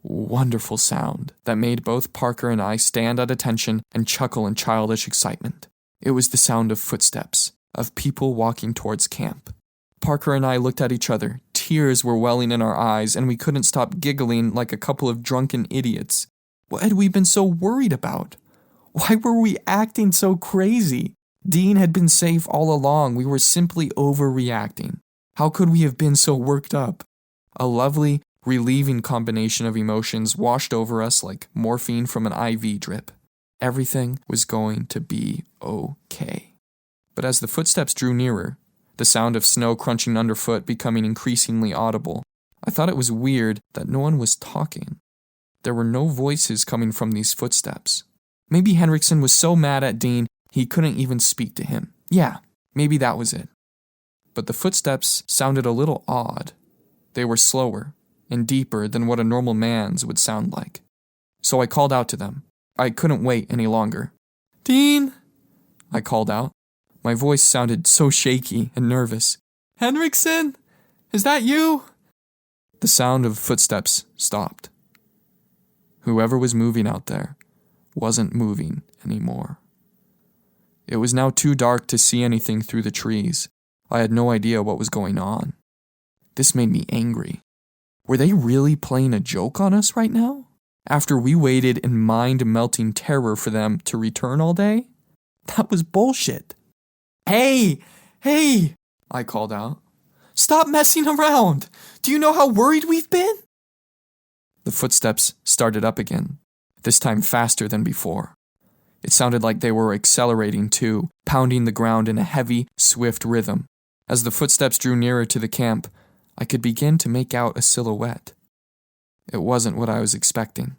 wonderful sound that made both Parker and I stand at attention and chuckle in childish excitement. It was the sound of footsteps, of people walking towards camp. Parker and I looked at each other. Tears were welling in our eyes, and we couldn't stop giggling like a couple of drunken idiots. What had we been so worried about? Why were we acting so crazy? Dean had been safe all along. We were simply overreacting. How could we have been so worked up? A lovely, relieving combination of emotions washed over us like morphine from an IV drip. Everything was going to be okay. But as the footsteps drew nearer, the sound of snow crunching underfoot becoming increasingly audible, I thought it was weird that no one was talking. There were no voices coming from these footsteps. Maybe Henriksen was so mad at Dean He couldn't even speak to him. Yeah, maybe that was it. But the footsteps sounded a little odd. They were slower and deeper than what a normal man's would sound like. So I called out to them. I couldn't wait any longer. "Dean!" I called out. My voice sounded so shaky and nervous. "Henriksen? Is that you?" The sound of footsteps stopped. Whoever was moving out there wasn't moving anymore. It was now too dark to see anything through the trees. I had no idea what was going on. This made me angry. Were they really playing a joke on us right now? After we waited in mind-melting terror for them to return all day? That was bullshit. "Hey! Hey!" I called out. "Stop messing around! Do you know how worried we've been?" The footsteps started up again, this time faster than before. It sounded like they were accelerating too, pounding the ground in a heavy, swift rhythm. As the footsteps drew nearer to the camp, I could begin to make out a silhouette. It wasn't what I was expecting.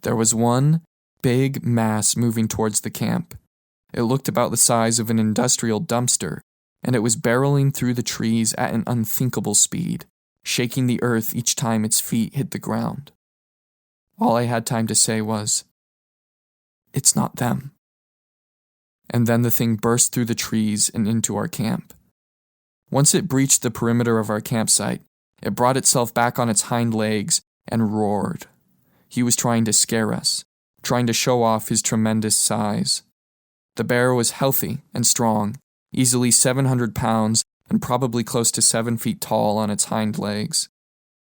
There was one big mass moving towards the camp. It looked about the size of an industrial dumpster, and it was barreling through the trees at an unthinkable speed, shaking the earth each time its feet hit the ground. All I had time to say was, "It's not them." And then the thing burst through the trees and into our camp. Once it breached the perimeter of our campsite, it brought itself back on its hind legs and roared. He was trying to scare us, trying to show off his tremendous size. The bear was healthy and strong, easily 700 pounds and probably close to 7 feet tall on its hind legs.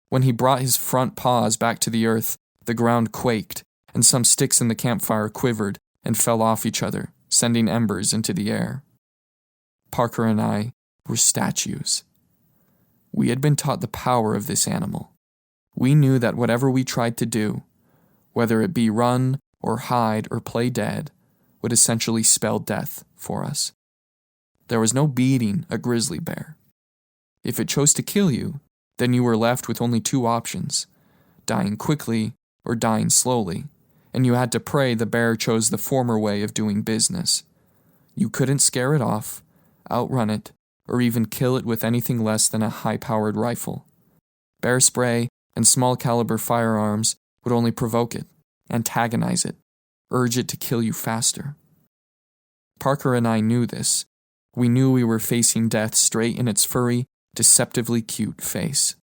When he brought his front paws back to the earth, the ground quaked, and some sticks in the campfire quivered and fell off each other, sending embers into the air. Parker and I were statues. We had been taught the power of this animal. We knew that whatever we tried to do, whether it be run or hide or play dead, would essentially spell death for us. There was no beating a grizzly bear. If it chose to kill you, then you were left with only two options, dying quickly or dying slowly, and you had to pray the bear chose the former way of doing business. You couldn't scare it off, outrun it, or even kill it with anything less than a high-powered rifle. Bear spray and small-caliber firearms would only provoke it, antagonize it, urge it to kill you faster. Parker and I knew this. We knew we were facing death straight in its furry, deceptively cute face.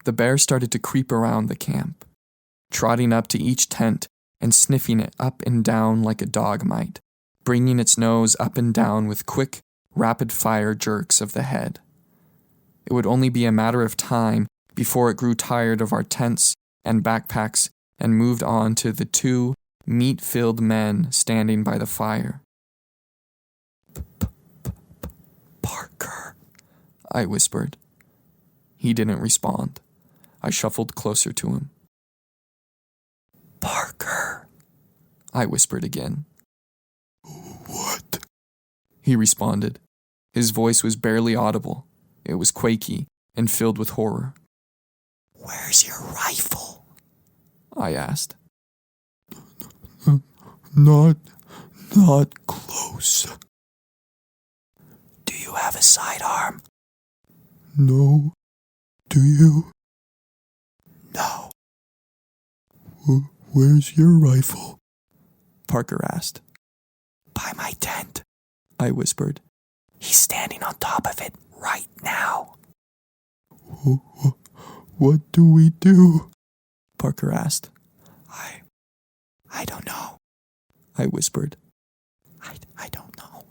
The bear started to creep around the camp, trotting up to each tent and sniffing it up and down like a dog might, bringing its nose up and down with quick, rapid-fire jerks of the head. It would only be a matter of time before it grew tired of our tents and backpacks and moved on to the two meat-filled men standing by the fire. "Parker," I whispered. He didn't respond. I shuffled closer to him. "Parker," I whispered again. What? He responded. His voice was barely audible. It was quaky and filled with horror. "Where's your rifle?" I asked. Not close. "Do you have a sidearm?" No. Do you? "No." Where's your rifle? Parker asked. "By my tent." I whispered. "He's standing on top of it right now." What do we do? Parker asked. I don't know. I whispered. I don't know.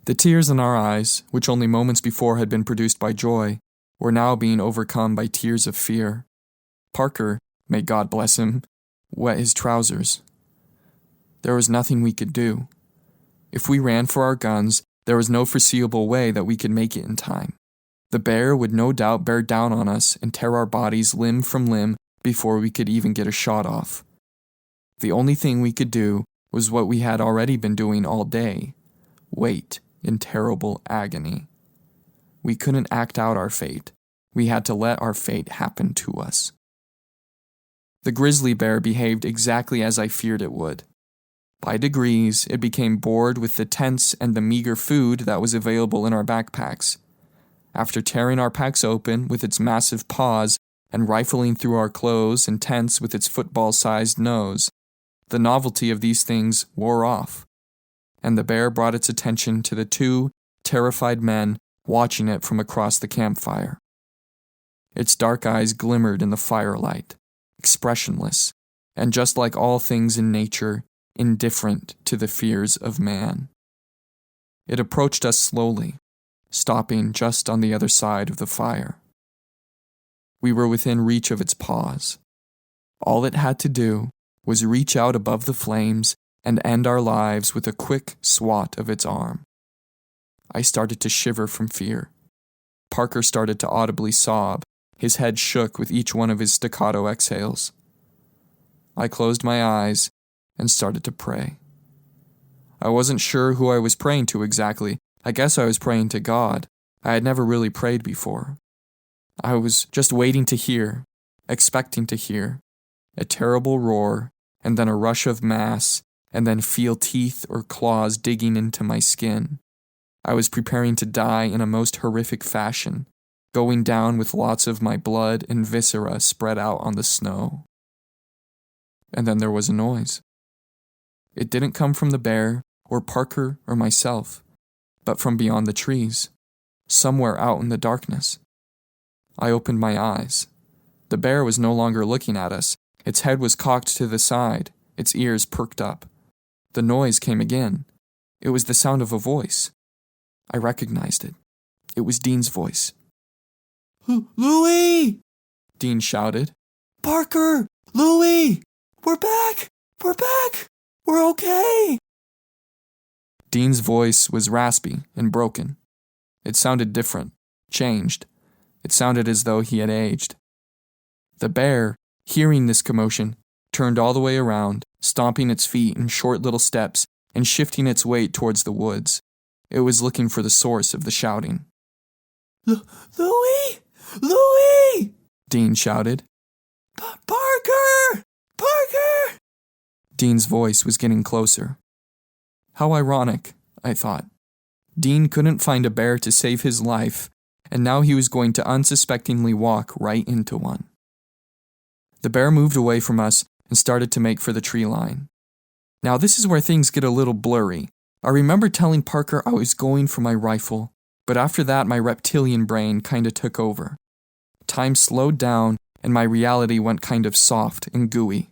The tears in our eyes, which only moments before had been produced by joy, were now being overcome by tears of fear. Parker, may God bless him, wet his trousers. There was nothing we could do. If we ran for our guns, there was no foreseeable way that we could make it in time. The bear would no doubt bear down on us and tear our bodies limb from limb before we could even get a shot off. The only thing we could do was what we had already been doing all day, wait in terrible agony. We couldn't act out our fate. We had to let our fate happen to us. The grizzly bear behaved exactly as I feared it would. By degrees, it became bored with the tents and the meager food that was available in our backpacks. After tearing our packs open with its massive paws and rifling through our clothes and tents with its football-sized nose, the novelty of these things wore off, and the bear brought its attention to the two terrified men watching it from across the campfire. Its dark eyes glimmered in the firelight, expressionless, and just like all things in nature, indifferent to the fears of man. It approached us slowly, stopping just on the other side of the fire. We were within reach of its paws. All it had to do was reach out above the flames and end our lives with a quick swat of its arm. I started to shiver from fear. Parker started to audibly sob. His head shook with each one of his staccato exhales. I closed my eyes and started to pray. I wasn't sure who I was praying to exactly. I guess I was praying to God. I had never really prayed before. I was just waiting to hear, expecting to hear, a terrible roar, and then a rush of mass, and then feel teeth or claws digging into my skin. I was preparing to die in a most horrific fashion, going down with lots of my blood and viscera spread out on the snow. And then there was a noise. It didn't come from the bear, or Parker, or myself, but from beyond the trees, somewhere out in the darkness. I opened my eyes. The bear was no longer looking at us. Its head was cocked to the side, its ears perked up. The noise came again. It was the sound of a voice. I recognized it. It was Dean's voice. Louie! Dean shouted. Parker! Louie! We're back! We're back! We're okay! Dean's voice was raspy and broken. It sounded different, changed. It sounded as though he had aged. The bear, hearing this commotion, turned all the way around, stomping its feet in short little steps and shifting its weight towards the woods. It was looking for the source of the shouting. Louie! Louie! Dean shouted. Parker! Parker! Dean's voice was getting closer. How ironic, I thought. Dean couldn't find a bear to save his life, and now he was going to unsuspectingly walk right into one. The bear moved away from us and started to make for the tree line. Now this is where things get a little blurry. I remember telling Parker I was going for my rifle, but after that my reptilian brain kinda took over. Time slowed down and my reality went kind of soft and gooey,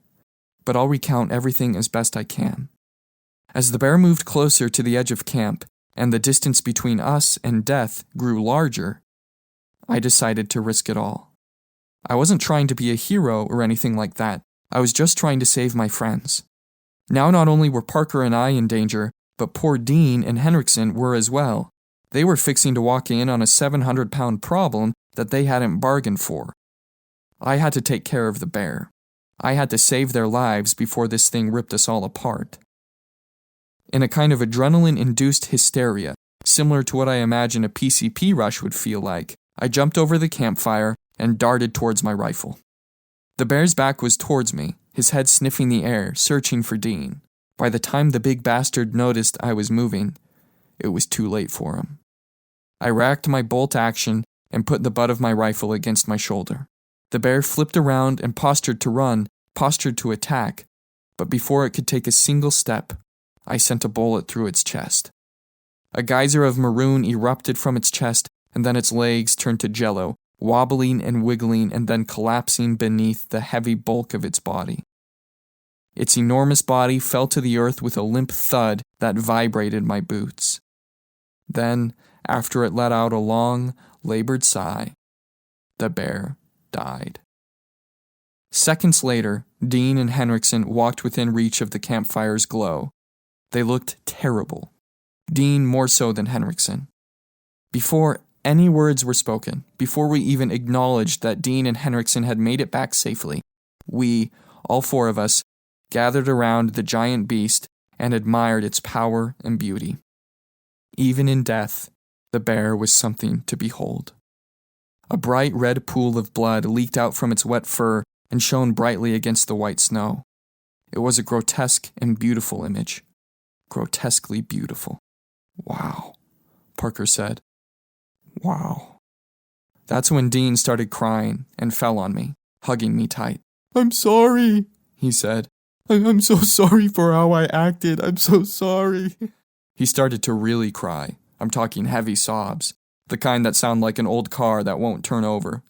but I'll recount everything as best I can. As the bear moved closer to the edge of camp and the distance between us and death grew larger, I decided to risk it all. I wasn't trying to be a hero or anything like that. I was just trying to save my friends. Now not only were Parker and I in danger, but poor Dean and Henriksen were as well. They were fixing to walk in on a 700-pound problem that they hadn't bargained for. I had to take care of the bear. I had to save their lives before this thing ripped us all apart. In a kind of adrenaline-induced hysteria, similar to what I imagine a PCP rush would feel like, I jumped over the campfire and darted towards my rifle. The bear's back was towards me, his head sniffing the air, searching for Dean. By the time the big bastard noticed I was moving, it was too late for him. I racked my bolt action and put the butt of my rifle against my shoulder. The bear flipped around and postured to run, postured to attack, but before it could take a single step, I sent a bullet through its chest. A geyser of maroon erupted from its chest, and then its legs turned to jello, wobbling and wiggling and then collapsing beneath the heavy bulk of its body. Its enormous body fell to the earth with a limp thud that vibrated my boots. Then, after it let out a long, labored sigh, the bear died. Seconds later, Dean and Henriksen walked within reach of the campfire's glow. They looked terrible. Dean more so than Henriksen. Before any words were spoken, before we even acknowledged that Dean and Henriksen had made it back safely, we, all four of us, gathered around the giant beast and admired its power and beauty. Even in death, the bear was something to behold. A bright red pool of blood leaked out from its wet fur and shone brightly against the white snow. It was a grotesque and beautiful image. Grotesquely beautiful. Wow, Parker said. Wow. That's when Dean started crying and fell on me, hugging me tight. I'm sorry, he said. I'm so sorry for how I acted. I'm so sorry. He started to really cry. I'm talking heavy sobs, the kind that sound like an old car that won't turn over.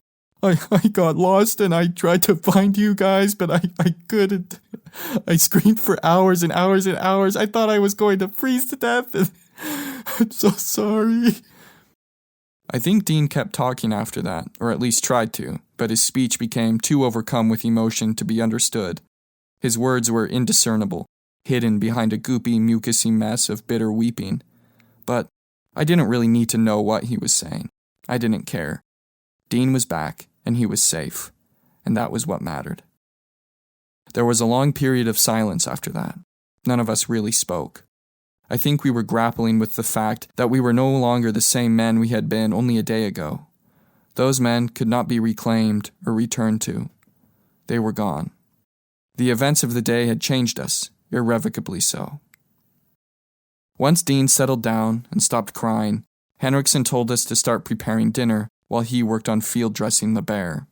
I got lost and I tried to find you guys, but I couldn't. I screamed for hours and hours and hours. I thought I was going to freeze to death. And I'm so sorry. I think Dean kept talking after that, or at least tried to, but his speech became too overcome with emotion to be understood. His words were indiscernible, hidden behind a goopy, mucusy mess of bitter weeping. But I didn't really need to know what he was saying. I didn't care. Dean was back, and he was safe, and that was what mattered. There was a long period of silence after that. None of us really spoke. I think we were grappling with the fact that we were no longer the same men we had been only a day ago. Those men could not be reclaimed or returned to. They were gone. The events of the day had changed us, irrevocably so. Once Dean settled down and stopped crying, Henriksen told us to start preparing dinner while he worked on field dressing the bear.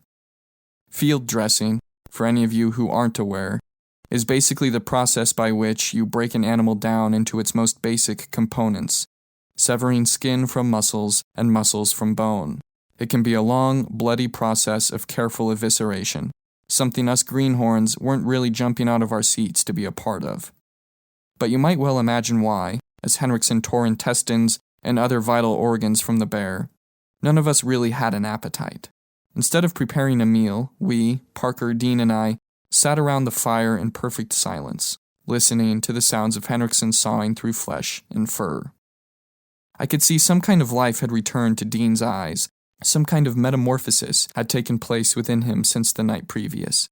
Field dressing, for any of you who aren't aware, is basically the process by which you break an animal down into its most basic components, severing skin from muscles and muscles from bone. It can be a long, bloody process of careful evisceration, something us greenhorns weren't really jumping out of our seats to be a part of. But you might well imagine why, as Henriksen tore intestines and other vital organs from the bear. None of us really had an appetite. Instead of preparing a meal, we, Parker, Dean, and I, sat around the fire in perfect silence, listening to the sounds of Henriksen sawing through flesh and fur. I could see some kind of life had returned to Dean's eyes. Some kind of metamorphosis had taken place within him since the night previous.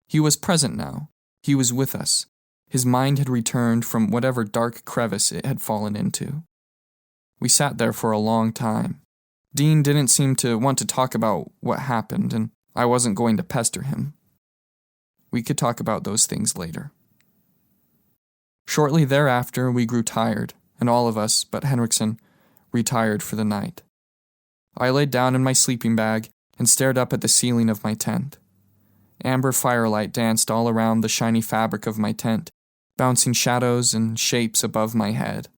He was present now. He was with us. His mind had returned from whatever dark crevice it had fallen into. We sat there for a long time. Dean didn't seem to want to talk about what happened, and I wasn't going to pester him. We could talk about those things later. Shortly thereafter, we grew tired, and all of us, but Henriksen, retired for the night. I laid down in my sleeping bag and stared up at the ceiling of my tent. Amber firelight danced all around the shiny fabric of my tent, bouncing shadows and shapes above my head.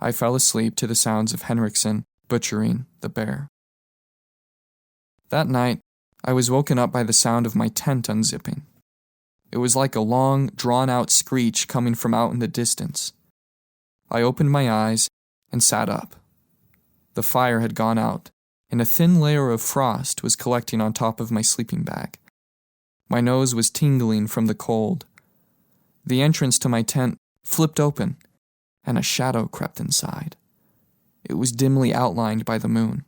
I fell asleep to the sounds of Henriksen butchering the bear. That night, I was woken up by the sound of my tent unzipping. It was like a long, drawn-out screech coming from out in the distance. I opened my eyes and sat up. The fire had gone out, and a thin layer of frost was collecting on top of my sleeping bag. My nose was tingling from the cold. The entrance to my tent flipped open, and a shadow crept inside. It was dimly outlined by the moon.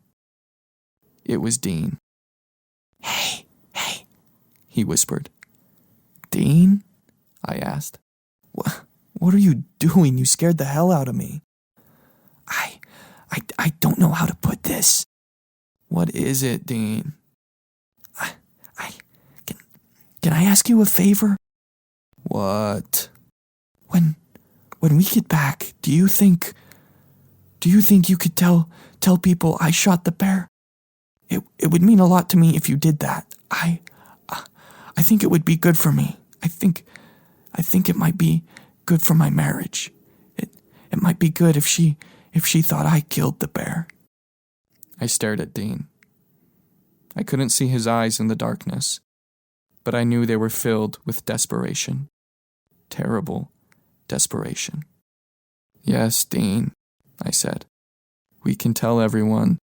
It was Dean. Hey, he whispered. Dean? I asked. What are you doing? You scared the hell out of me. I don't know how to put this. What is it, Dean? Can I ask you a favor? What? When we get back, do you think you could tell people I shot the bear? It would mean a lot to me if you did that. I think it would be good for me. I think it might be good for my marriage. It might be good if she thought I killed the bear. I stared at Dean. I couldn't see his eyes in the darkness, but I knew they were filled with desperation. Terrible desperation. Yes, Dean, I said. We can tell everyone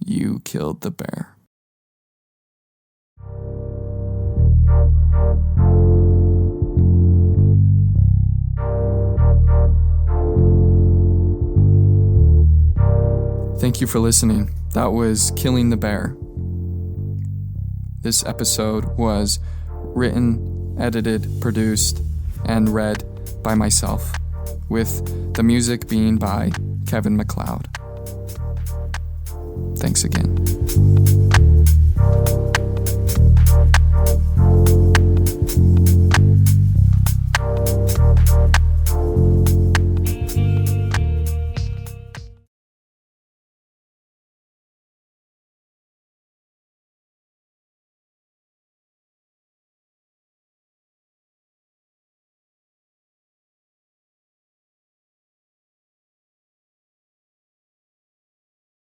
you killed the bear. Thank you for listening. That was Killing the Bear. This episode was written, edited, produced, and read by myself, with the music being by Kevin MacLeod. Thanks again.